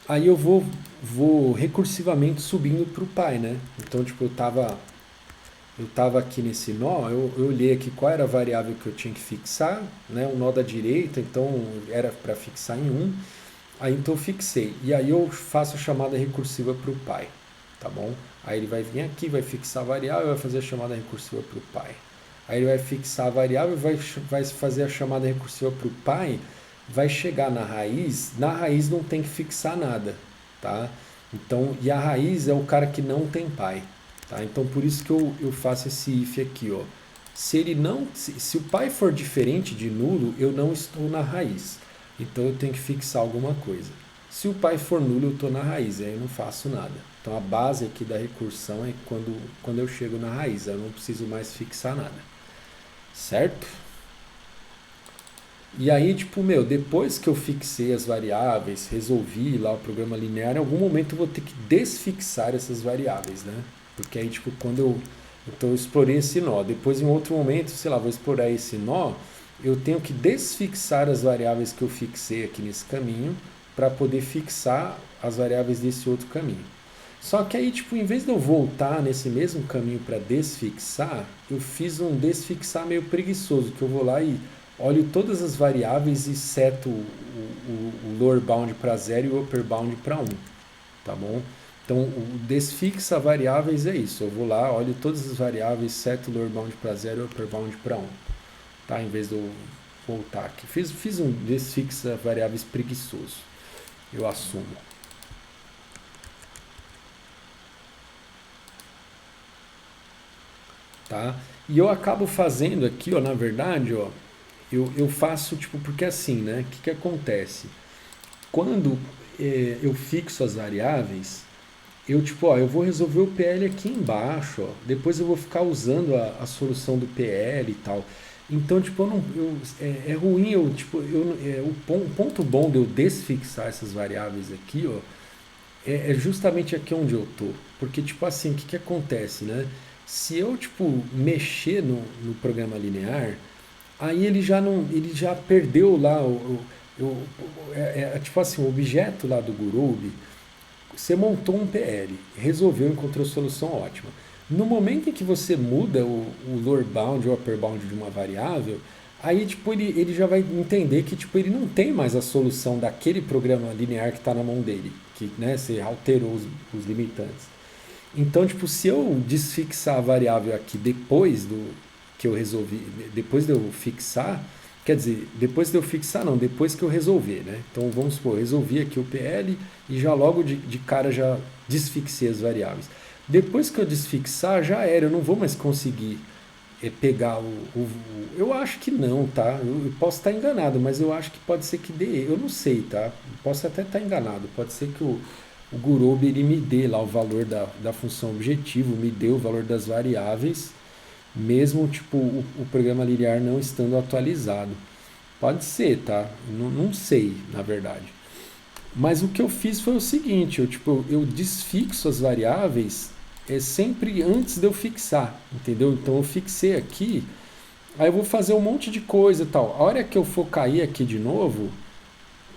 aí eu vou recursivamente subindo para o pi, né? Então, tipo, eu tava aqui nesse nó, eu olhei aqui qual era a variável que eu tinha que fixar, né? O nó da direita, então era para fixar em 1, aí então eu fixei. E aí eu faço a chamada recursiva para o pi, tá bom? Aí ele vai vir aqui, vai fixar a variável, vai fazer a chamada recursiva para o pi. Aí ele vai fixar a variável, vai fazer a chamada recursiva para o pi, vai chegar na raiz não tem que fixar nada, tá? Então, e a raiz é o cara que não tem pi, tá? Então por isso que eu faço esse if aqui, ó. Se o pi for diferente de nulo, eu não estou na raiz. Então eu tenho que fixar alguma coisa. Se o pi for nulo, eu estou na raiz, aí eu não faço nada. Então a base aqui da recursão é quando eu chego na raiz, eu não preciso mais fixar nada. Certo? E aí, tipo, depois que eu fixei as variáveis, resolvi lá o programa linear, em algum momento eu vou ter que desfixar essas variáveis, né? Porque aí, tipo, então eu explorei esse nó. Depois, em outro momento, sei lá, vou explorar esse nó, eu tenho que desfixar as variáveis que eu fixei aqui nesse caminho para poder fixar as variáveis desse outro caminho. Só que aí, tipo, em vez de eu voltar nesse mesmo caminho para desfixar, eu fiz um desfixar meio preguiçoso, que eu vou lá e olho todas as variáveis e seto o lower bound para 0 e o upper bound para 1, tá bom? Então, o desfixa variáveis é isso, eu vou lá, olho todas as variáveis, seto o lower bound para 0 e o upper bound para 1, tá? Em vez de eu voltar aqui. Fiz um desfixa variáveis preguiçoso, eu assumo. Tá? E eu acabo fazendo aqui, ó, na verdade, ó, eu faço, tipo, porque assim, né? O que acontece? Quando eu fixo as variáveis, tipo, ó, eu vou resolver o PL aqui embaixo, ó, depois eu vou ficar usando a solução do PL e tal. Então, tipo, é ruim, o ponto bom de eu desfixar essas variáveis aqui, ó, é justamente aqui onde eu tô. Porque, tipo assim, o que acontece, né? Se eu, tipo, mexer no programa linear, aí ele já perdeu lá tipo assim, o objeto lá do Gurobi, você montou um PL, resolveu, encontrou solução ótima. No momento em que você muda o lower bound ou upper bound de uma variável, aí tipo, ele já vai entender que tipo, ele não tem mais a solução daquele programa linear que está na mão dele, que né, você alterou os limitantes. Então, tipo, se eu desfixar a variável aqui depois do que eu resolvi, depois de eu fixar, quer dizer, depois de eu fixar não, depois que eu resolver, né? Então, vamos supor, eu resolvi aqui o PL e já logo de cara já desfixei as variáveis. Depois que eu desfixar, já era, eu não vou mais conseguir pegar eu acho que não, tá? Eu posso estar enganado, mas eu acho que pode ser que dê. Eu não sei, tá? Posso até estar enganado. Pode ser que o Gurobi ele me dê lá o valor da função objetivo, me dê o valor das variáveis, mesmo tipo o programa linear não estando atualizado. Pode ser, tá? Não sei, na verdade. Mas o que eu fiz foi o seguinte, eu desfixo as variáveis sempre antes de eu fixar, entendeu? Então eu fixei aqui, aí eu vou fazer um monte de coisa e tal. A hora que eu for cair aqui de novo,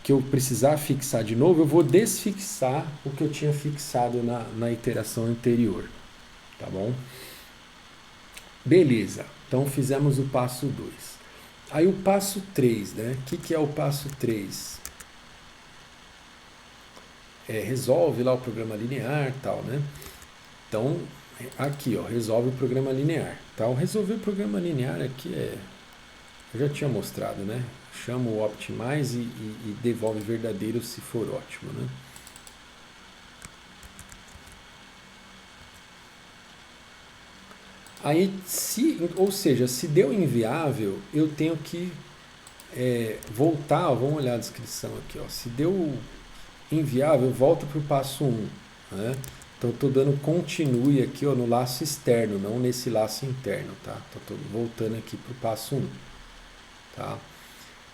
que eu precisar fixar de novo, eu vou desfixar o que eu tinha fixado na iteração anterior, tá bom? Beleza, então fizemos o passo 2. Aí o passo 3, né? O que é o passo 3? Resolve lá o programa linear e tal, né? Então, aqui, ó, resolve o programa linear. Então, resolver o programa linear aqui eu já tinha mostrado, né? Chama o optimize e devolve verdadeiro se for ótimo, né? Aí, ou seja, se deu inviável, eu tenho que voltar, vamos olhar a descrição aqui, ó. Se deu inviável, volta para o passo 1, né? Então, estou dando continue aqui ó, no laço externo, não nesse laço interno, tá? Então, estou voltando aqui para o passo 1, tá?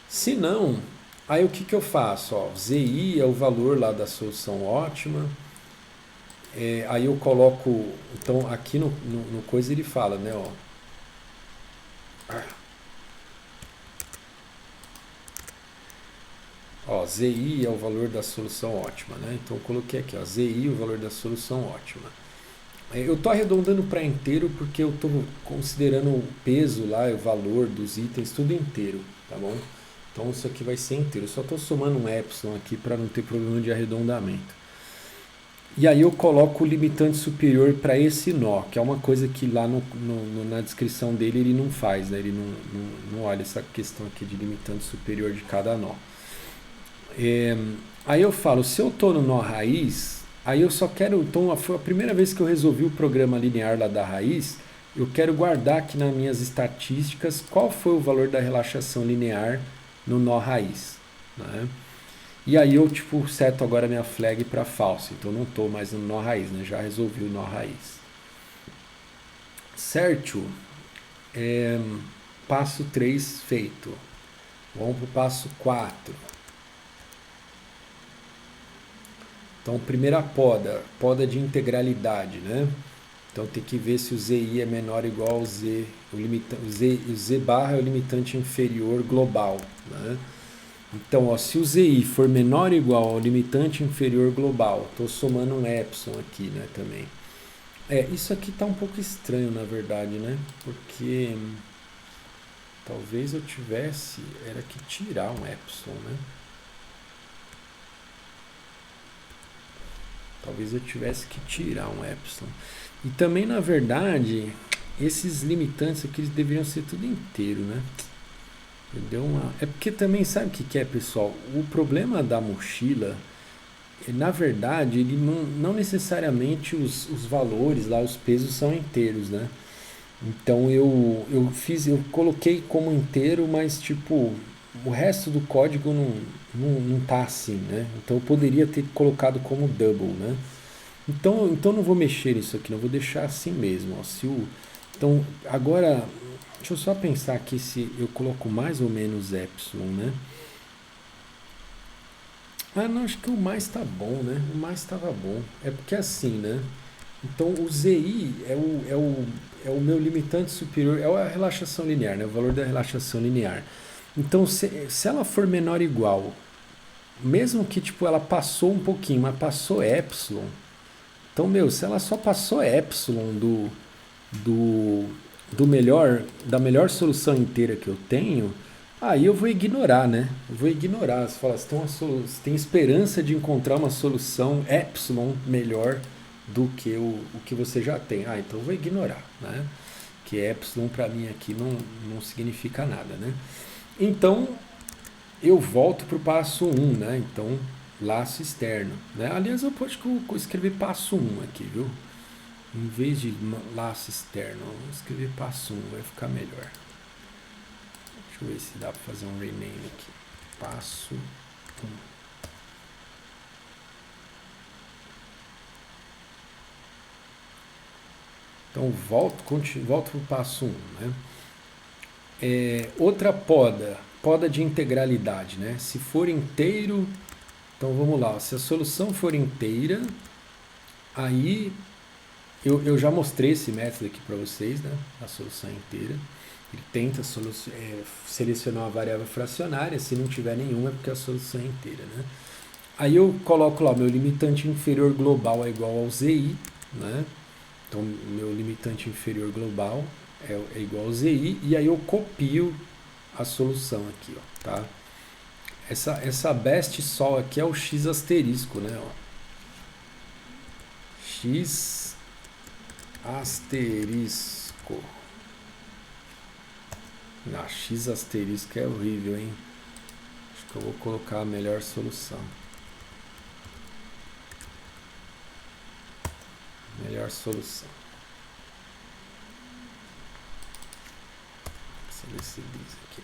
Se não, aí o que eu faço? Ó, ZI é o valor lá da solução ótima. Aí eu coloco, então aqui no coisa ele fala, né? Ó, ZI é o valor da solução ótima, né? Então eu coloquei aqui, ó, ZI é o valor da solução ótima. Eu estou arredondando para inteiro porque eu estou considerando o peso lá, o valor dos itens, tudo inteiro, tá bom? Então isso aqui vai ser inteiro. Eu só estou somando um epsilon aqui para não ter problema de arredondamento. E aí eu coloco o limitante superior para esse nó, que é uma coisa que lá na descrição dele ele não faz, né? Ele não olha essa questão aqui de limitante superior de cada nó. Aí eu falo, se eu estou no nó raiz, aí eu só quero, então foi a primeira vez que eu resolvi o programa linear lá da raiz, eu quero guardar aqui nas minhas estatísticas qual foi o valor da relaxação linear no nó raiz, né? E aí eu tipo seto agora minha flag para falso, então não estou mais no nó raiz, né? Já resolvi o nó raiz. Certo? Passo 3 feito. Vamos para o passo 4. Então, primeira poda de integralidade, né? Então tem que ver se o ZI é menor ou igual ao Z. O Z barra é o limitante inferior global, né? Então, ó, se o ZI for menor ou igual ao limitante inferior global, estou somando um epsilon aqui, né, também. Isso aqui está um pouco estranho, na verdade, né? Porque talvez eu tivesse era que tirar um epsilon, né? Talvez eu tivesse que tirar um epsilon. E também, na verdade, esses limitantes aqui eles deveriam ser tudo inteiro, né? É porque também, sabe o que é, pessoal? O problema da mochila, na verdade, ele não necessariamente os valores lá, os pesos são inteiros, né? Então eu coloquei como inteiro, mas tipo, o resto do código não tá assim, né? Então eu poderia ter colocado como double, né? Então não vou mexer nisso aqui, não vou deixar assim mesmo. Ó. Então agora, deixa eu só pensar aqui se eu coloco mais ou menos epsilon, né? Não, acho que o mais tá bom, né? O mais estava bom. É porque assim, né? Então o ZI é o meu limitante superior, é a relaxação linear, né? O valor da relaxação linear. Então se ela for menor ou igual mesmo que tipo ela passou um pouquinho, mas passou epsilon. Então, meu, se ela só passou epsilon do, do melhor, da melhor solução inteira que eu tenho, aí eu vou ignorar, né? Eu vou ignorar. Você fala, você tem esperança de encontrar uma solução epsilon melhor do que o que você já tem. Ah, então eu vou ignorar, né? Que epsilon para mim aqui não significa nada, né? Então eu volto para o passo um, né? Então, laço externo, né? Aliás, eu posso escrever passo um aqui, viu? Em vez de laço externo, vou escrever passo um, vai ficar melhor. Deixa eu ver se dá para fazer um rename aqui. Passo um. Então, volto para o passo um, né? Outra poda de integralidade, né? Se for inteiro, então vamos lá. Se a solução for inteira, aí eu já mostrei esse método aqui para vocês, né? A solução inteira. Ele tenta selecionar uma variável fracionária, se não tiver nenhuma é porque a solução é inteira, né? Aí eu coloco lá, meu limitante inferior global é igual ao ZI, né? Então, meu limitante inferior global é igual ao ZI, e aí eu copio a solução aqui, ó, tá? Essa best sol aqui é o x asterisco, né? Ó. X asterisco. Não, x asterisco é horrível, hein? Acho que eu vou colocar a melhor solução. Melhor solução. Aqui.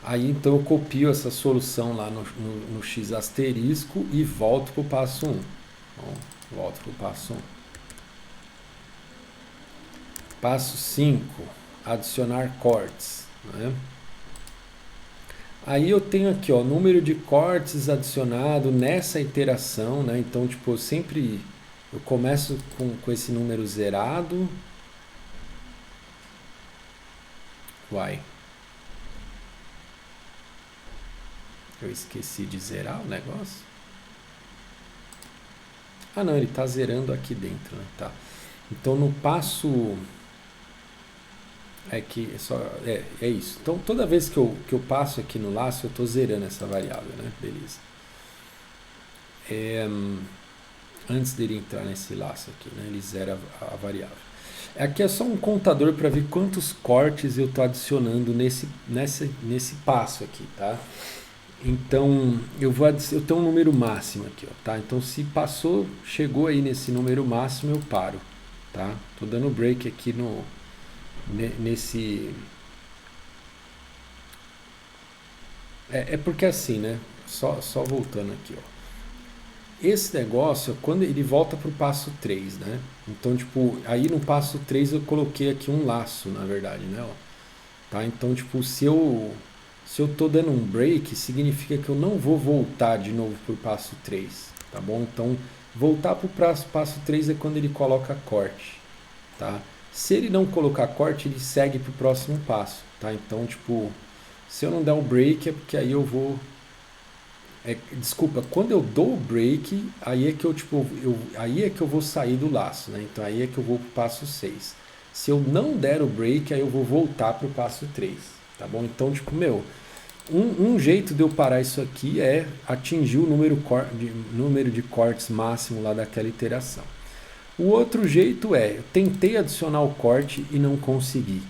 Aí então eu copio essa solução lá no x asterisco e volto para o passo 1. Bom, volto para o passo 1. Passo 5, adicionar cortes. Né? Aí eu tenho aqui, ó, número de cortes adicionado nessa iteração, né? Então, tipo, eu começo com esse número zerado. Uai. Eu esqueci de zerar o negócio. Ah, não, ele está zerando aqui dentro, né? Tá. Então, no passo... É isso. Então, toda vez que eu passo aqui no laço, eu estou zerando essa variável, né? Beleza. Antes dele entrar nesse laço aqui, né? Ele zera a variável. Aqui é só um contador para ver quantos cortes eu estou adicionando nesse passo aqui, tá? Então, eu tenho um número máximo aqui, ó, tá? Então, se chegou aí nesse número máximo, eu paro, tá? Tô dando break aqui nesse... É porque assim, né? Só voltando aqui, ó. Esse negócio, quando ele volta para o passo 3, né? Então, tipo, aí no passo 3 eu coloquei aqui um laço, na verdade, né? Ó. Tá? Então, tipo, se eu tô dando um break, significa que eu não vou voltar de novo para o passo 3, tá bom? Então, voltar para o passo 3 é quando ele coloca corte, tá? Se ele não colocar corte, ele segue para o próximo passo, tá? Então, tipo, se eu não der um break é porque aí eu vou... desculpa, quando eu dou o break, aí é que aí é que eu vou sair do laço, né? Então aí é que eu vou para o passo 6. Se eu não der o break, aí eu vou voltar para o passo 3, tá bom? Então, tipo, um jeito de eu parar isso aqui é atingir o número de cortes máximo lá daquela iteração. O outro jeito é, eu tentei adicionar o corte e não consegui,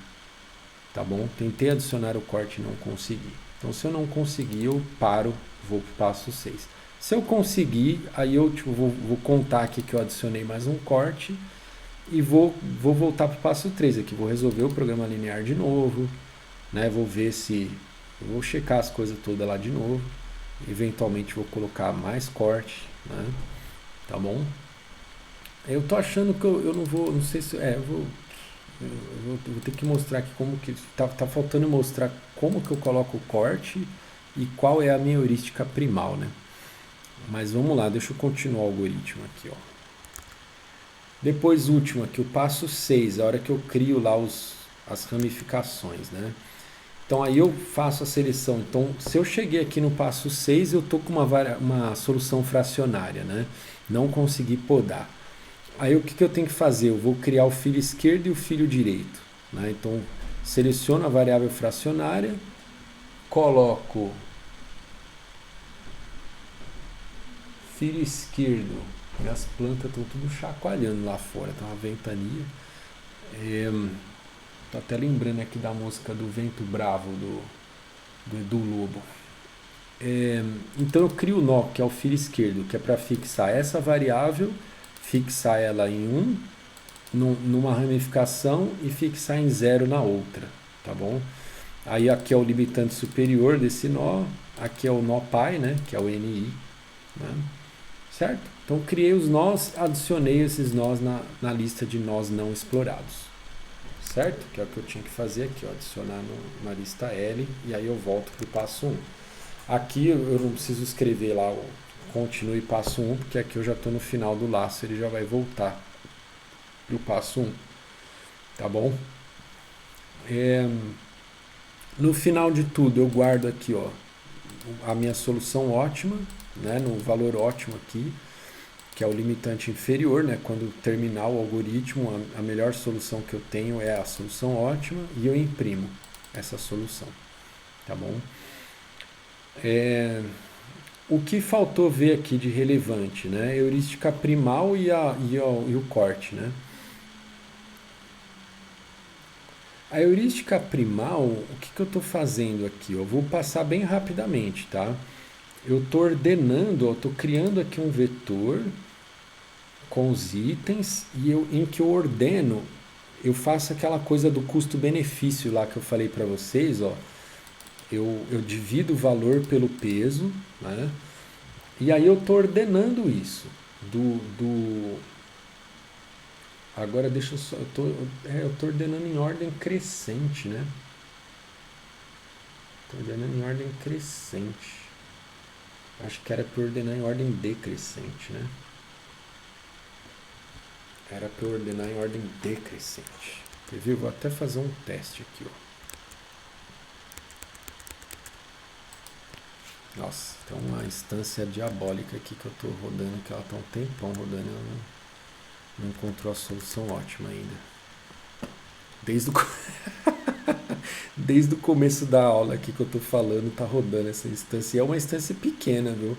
tá bom? Tentei adicionar o corte e não consegui. Então, se eu não conseguir, eu paro, vou para o passo 6. Se eu conseguir, aí eu tipo, vou contar aqui que eu adicionei mais um corte e vou voltar para o passo 3 aqui. Vou resolver o programa linear de novo, né? Vou ver se... vou checar as coisas todas lá de novo. Eventualmente vou colocar mais corte, né? Tá bom? Eu tô achando que eu não vou... não sei se... eu vou ter que mostrar aqui como que... Tá faltando mostrar como que eu coloco o corte e qual é a minha heurística primal, né? Mas vamos lá, deixa eu continuar o algoritmo aqui, ó. Depois, último aqui, o passo 6, a hora que eu crio lá as ramificações, né? Então aí eu faço a seleção. Então se eu cheguei aqui no passo 6, eu estou com uma solução fracionária, né? Não consegui podar. Aí o que eu tenho que fazer? Eu vou criar o filho esquerdo e o filho direito, né? Então seleciono a variável fracionária, coloco filho esquerdo. Minhas plantas estão tudo chacoalhando lá fora, tá uma ventania. Tô até lembrando aqui da música do Vento Bravo do Edu Lobo. Então eu crio o nó, que é o filho esquerdo, que é para fixar essa variável, fixar ela em 1, numa ramificação e fixar em 0 na outra, tá bom? Aí aqui é o limitante superior desse nó, aqui é o nó pai, né, que é o NI, né? Certo? Então criei os nós, adicionei esses nós na lista de nós não explorados, certo? Que é o que eu tinha que fazer aqui, ó, adicionar na lista L, e aí eu volto para o passo 1. Aqui eu não preciso escrever lá o continue passo 1, porque aqui eu já estou no final do laço, ele já vai voltar para o passo 1, tá bom? No final de tudo eu guardo aqui, ó, a minha solução ótima, né, no valor ótimo aqui, que é o limitante inferior, né? Quando terminar o algoritmo, a melhor solução que eu tenho é a solução ótima e eu imprimo essa solução, tá bom? O que faltou ver aqui de relevante, né? Heurística primal e o corte, né? A heurística primal, o que eu estou fazendo aqui? Eu vou passar bem rapidamente, tá? Eu estou ordenando, eu estou criando aqui um vetor com os itens em que eu ordeno, eu faço aquela coisa do custo-benefício lá que eu falei para vocês, ó. Eu divido o valor pelo peso, né? E aí eu estou ordenando isso. Agora deixa eu só. Eu tô ordenando em ordem crescente, né? Estou ordenando em ordem crescente. Acho que era para ordenar em ordem decrescente, né? Era para eu ordenar em ordem decrescente. Quer ver? Vou até fazer um teste aqui, ó. Nossa, tem uma instância diabólica aqui que eu estou rodando, que ela está um tempão rodando e ela não encontrou a solução ótima ainda. Desde o começo da aula aqui que eu estou falando, tá rodando essa instância. E é uma instância pequena, viu?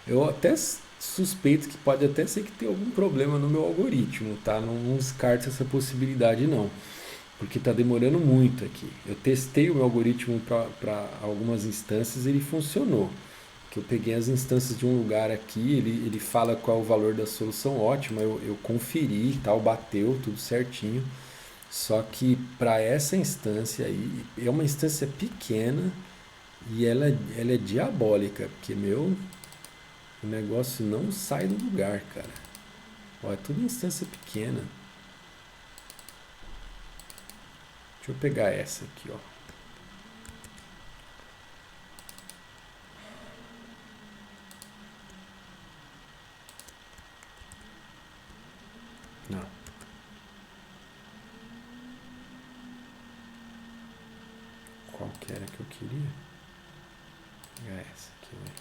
Eu até suspeito que pode até ser que tenha algum problema no meu algoritmo, tá? Não descarto essa possibilidade, não. Porque está demorando muito aqui. Eu testei o meu algoritmo para algumas instâncias e ele funcionou. Que eu peguei as instâncias de um lugar aqui, ele fala qual é o valor da solução ótima, eu conferi e tal, bateu tudo certinho. Só que para essa instância aí, é uma instância pequena e ela é diabólica, porque o negócio não sai do lugar, cara. Ó, é tudo instância pequena. Deixa eu pegar essa aqui, ó. Não. Qual que era que eu queria? Vou pegar essa aqui, né?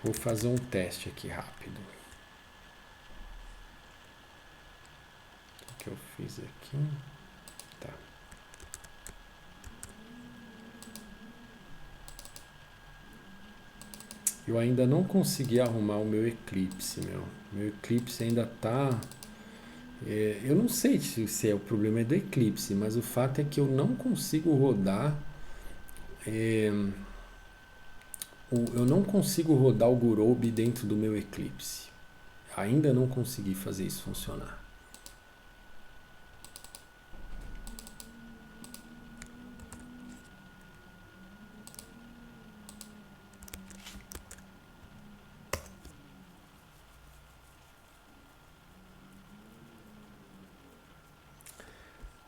Vou fazer um teste aqui rápido. O que eu fiz aqui? Tá. Eu ainda não consegui arrumar o meu Eclipse, meu. Meu Eclipse ainda tá... eu não sei se é o problema do Eclipse, mas o fato é que eu não consigo rodar... eu não consigo rodar o Gurobi dentro do meu Eclipse. Ainda não consegui fazer isso funcionar.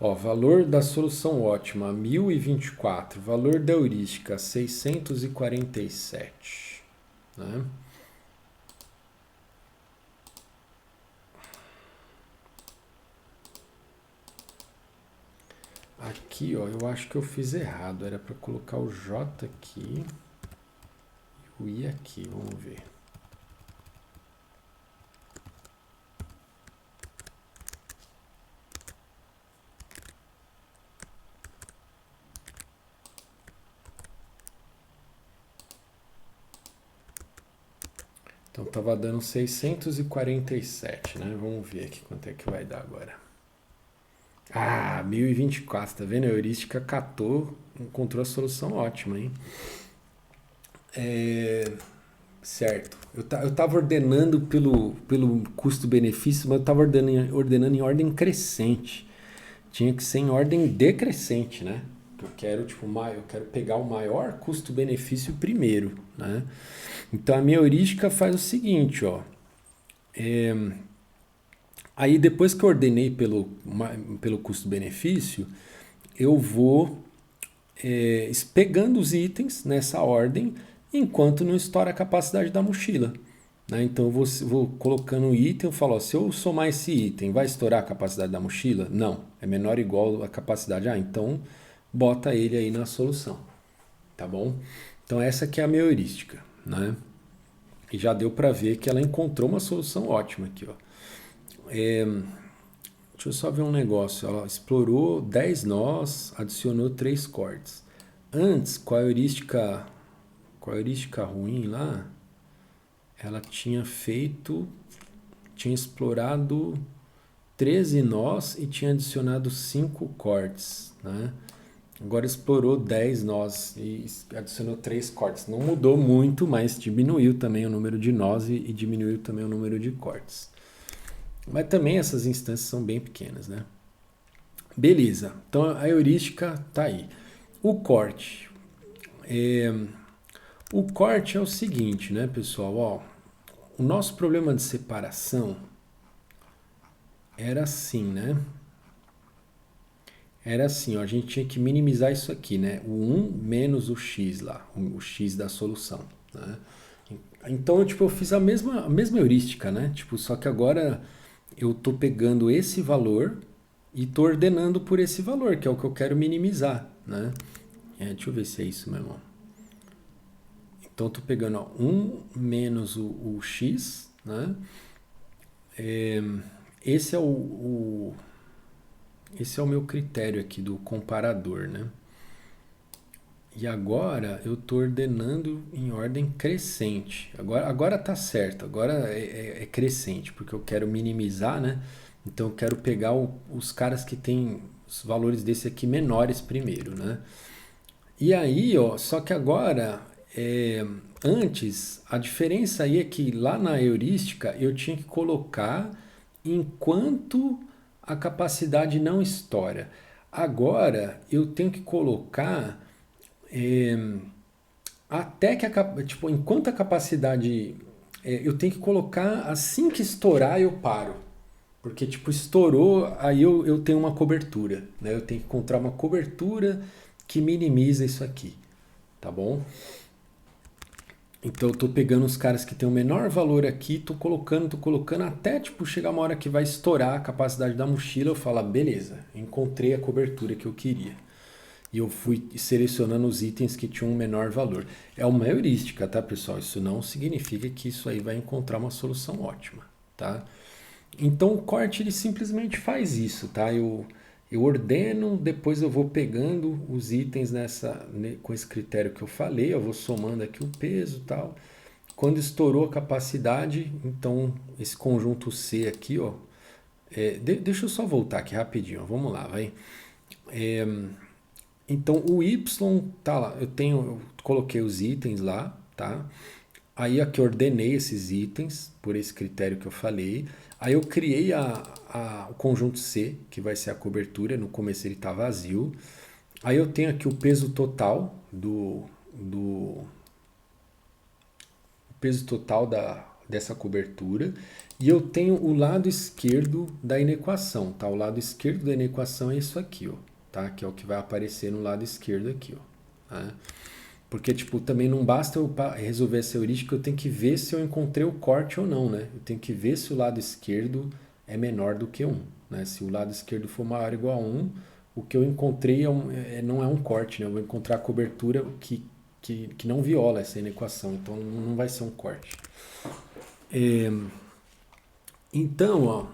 Ó, valor da solução ótima 1024, valor da heurística 647, né? Aqui, ó, eu acho que eu fiz errado. Era para colocar o J aqui e o I aqui. Vamos ver. Então tava dando 647, né? Vamos ver aqui quanto é que vai dar agora. Ah, 1024, tá vendo? A heurística catou, encontrou a solução ótima, hein? Certo. Eu tava ordenando pelo custo-benefício, mas eu tava ordenando em ordem crescente. Tinha que ser em ordem decrescente, né? Eu quero, tipo, eu quero pegar o maior custo-benefício primeiro, né? Então a minha heurística faz o seguinte, ó. Aí depois que eu ordenei pelo custo-benefício, eu vou pegando os itens nessa ordem enquanto não estoura a capacidade da mochila. Né? Então eu vou colocando o item, eu falo, ó, se eu somar esse item, vai estourar a capacidade da mochila? Não, é menor ou igual a capacidade. Ah, então bota ele aí na solução, tá bom? Então essa aqui é a minha heurística, né? E já deu para ver que ela encontrou uma solução ótima aqui, ó. Deixa eu só ver um negócio. Ela explorou 10 nós, adicionou 3 cortes. Antes, com a heurística ruim lá, ela tinha explorado 13 nós e tinha adicionado 5 cortes, né? Agora explorou 10 nós e adicionou 3 cortes. Não mudou muito, mas diminuiu também o número de nós e diminuiu também o número de cortes. Mas também essas instâncias são bem pequenas, né? Beleza, então a heurística tá aí. O corte. O corte é o seguinte, né, pessoal? Ó, o nosso problema de separação era assim, né? Era assim, ó, a gente tinha que minimizar isso aqui, né? O 1 menos o x lá, o x da solução, né? Então, tipo, eu fiz a mesma heurística, né? Tipo, só que agora eu tô pegando esse valor e tô ordenando por esse valor, que é o que eu quero minimizar, né? Deixa eu ver se é isso mesmo. Então, eu tô pegando ó, 1 menos o x, né? Esse é esse é o meu critério aqui do comparador, né? E agora eu estou ordenando em ordem crescente. Agora tá certo, agora é crescente, porque eu quero minimizar, né? Então eu quero pegar os caras que têm os valores desse aqui menores primeiro, né? E aí, ó, só que agora, antes, a diferença aí é que lá na heurística eu tinha que colocar enquanto a capacidade não estoura. Agora eu tenho que colocar até que tipo, enquanto a capacidade eu tenho que colocar assim que estourar eu paro. Porque tipo, estourou, aí eu tenho uma cobertura, né? Eu tenho que encontrar uma cobertura que minimiza isso aqui, tá bom? Então eu tô pegando os caras que tem o menor valor aqui, tô colocando até tipo chegar uma hora que vai estourar a capacidade da mochila, eu falo, beleza, encontrei a cobertura que eu queria. E eu fui selecionando os itens que tinham um menor valor. É uma heurística, tá, pessoal? Isso não significa que isso aí vai encontrar uma solução ótima, tá? Então o corte ele simplesmente faz isso, tá? Eu ordeno, depois eu vou pegando os itens com esse critério que eu falei, eu vou somando aqui o peso e tal. Quando estourou a capacidade, então esse conjunto C aqui, ó, deixa eu só voltar aqui rapidinho, ó, vamos lá, vai. Então o Y tá lá, eu coloquei os itens lá, tá? Aí aqui eu ordenei esses itens por esse critério que eu falei. Aí eu criei o conjunto C, que vai ser a cobertura, no começo ele está vazio. Aí eu tenho aqui o peso total o peso total dessa cobertura. E eu tenho o lado esquerdo da inequação, tá? O lado esquerdo da inequação é isso aqui, ó, tá? Que é o que vai aparecer no lado esquerdo aqui, ó. Tá? Porque, tipo, também não basta eu resolver essa heurística, eu tenho que ver se eu encontrei o corte ou não, né? Eu tenho que ver se o lado esquerdo é menor do que 1, né? Se o lado esquerdo for maior ou igual a 1, o que eu encontrei não é um corte, né? Eu vou encontrar a cobertura que não viola essa inequação, então não vai ser um corte. Então, ó,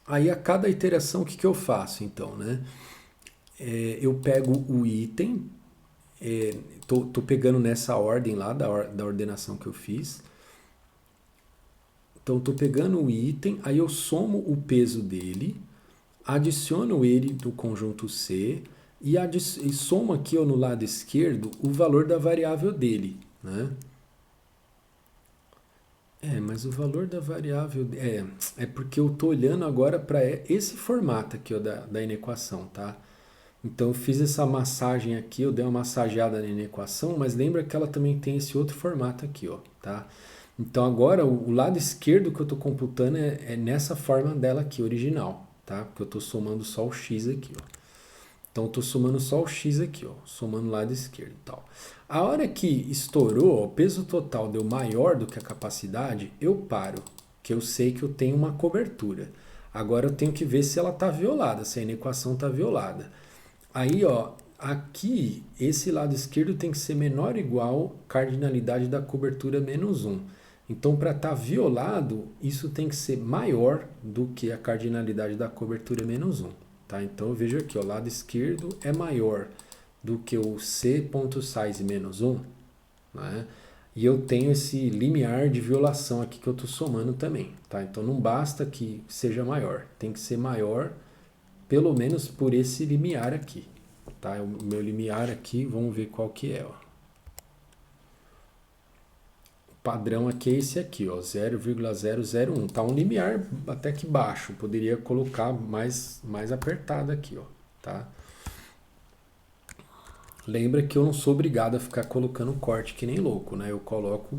aí a cada iteração, o que eu faço, então, né? Eu pego o item, tô pegando nessa ordem lá da ordenação que eu fiz. Então, tô pegando o item, aí eu somo o peso dele, adiciono ele do conjunto C e somo aqui ó, no lado esquerdo o valor da variável dele, né? Mas o valor da variável é porque eu tô olhando agora para esse formato aqui ó, da inequação, tá? Então eu fiz essa massagem aqui, eu dei uma massageada na inequação, mas lembra que ela também tem esse outro formato aqui, ó, tá? Então agora o lado esquerdo que eu estou computando é nessa forma dela aqui, original, tá? Porque eu estou somando só o x aqui, ó. Então eu estou somando só o x aqui, ó, somando o lado esquerdo e tal. A hora que estourou, ó, o peso total deu maior do que a capacidade, eu paro, que eu sei que eu tenho uma cobertura. Agora eu tenho que ver se ela está violada, se a inequação está violada. Aí, ó, aqui, esse lado esquerdo tem que ser menor ou igual cardinalidade da cobertura menos 1. Então, para estar violado, isso tem que ser maior do que a cardinalidade da cobertura menos 1. Tá? Então, eu vejo aqui, o lado esquerdo é maior do que o C.size menos 1. Né? E eu tenho esse limiar de violação aqui que eu estou somando também. Tá? Então, não basta que seja maior, tem que ser maior pelo menos por esse limiar aqui. Tá? O meu limiar aqui, vamos ver qual que é. Ó. O padrão aqui é esse aqui, ó, 0,001. Tá um limiar até que baixo, poderia colocar mais apertado aqui. Ó, tá? Lembra que eu não sou obrigado a ficar colocando corte que nem louco, né? Eu coloco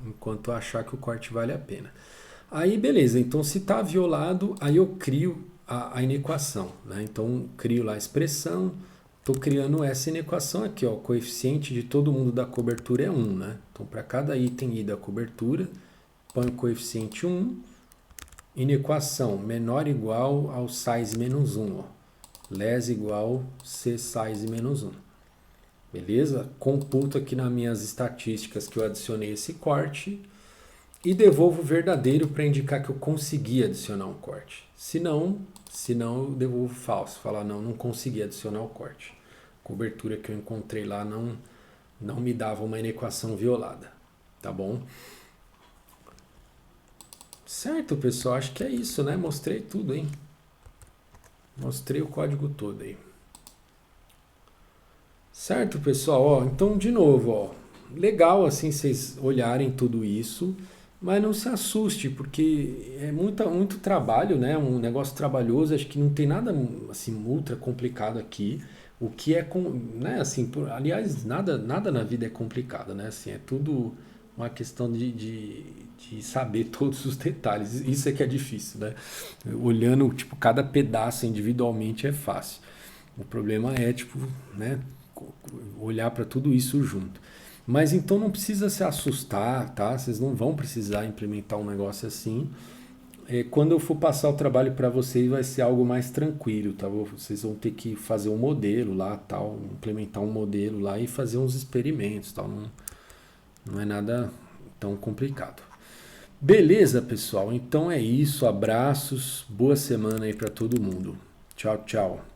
enquanto eu achar que o corte vale a pena. Aí beleza, então se está violado, aí eu crio a inequação, né? Então crio lá a expressão, estou criando essa inequação aqui, ó, o coeficiente de todo mundo da cobertura é 1, né? Então para cada item I da cobertura, põe o coeficiente 1, inequação menor ou igual ao size menos 1, ó, less igual C size menos 1. Beleza? Computo aqui nas minhas estatísticas que eu adicionei esse corte e devolvo verdadeiro para indicar que eu consegui adicionar um corte. Se não eu devolvo falso, falar não consegui adicionar o corte. A cobertura que eu encontrei lá não me dava uma inequação violada, tá bom? Certo, pessoal, acho que é isso, né? Mostrei tudo, hein? Mostrei o código todo aí. Certo, pessoal? Ó, então, de novo, ó, legal assim vocês olharem tudo isso, mas não se assuste, porque é muito trabalho, né? Um negócio trabalhoso, acho que não tem nada assim ultra complicado aqui. O que é, né, assim, aliás, nada na vida é complicado, né? Assim, é tudo uma questão de saber todos os detalhes. Isso é que é difícil, né? Olhando, tipo, cada pedaço individualmente é fácil. O problema é, tipo, né, olhar para tudo isso junto. Mas então não precisa se assustar, tá? Vocês não vão precisar implementar um negócio assim. Quando eu for passar o trabalho para vocês, vai ser algo mais tranquilo, tá? Vocês vão ter que fazer um modelo lá, tal, implementar um modelo lá e fazer uns experimentos, tal. Não é nada tão complicado. Beleza, pessoal? Então é isso. Abraços, boa semana aí para todo mundo. Tchau, tchau.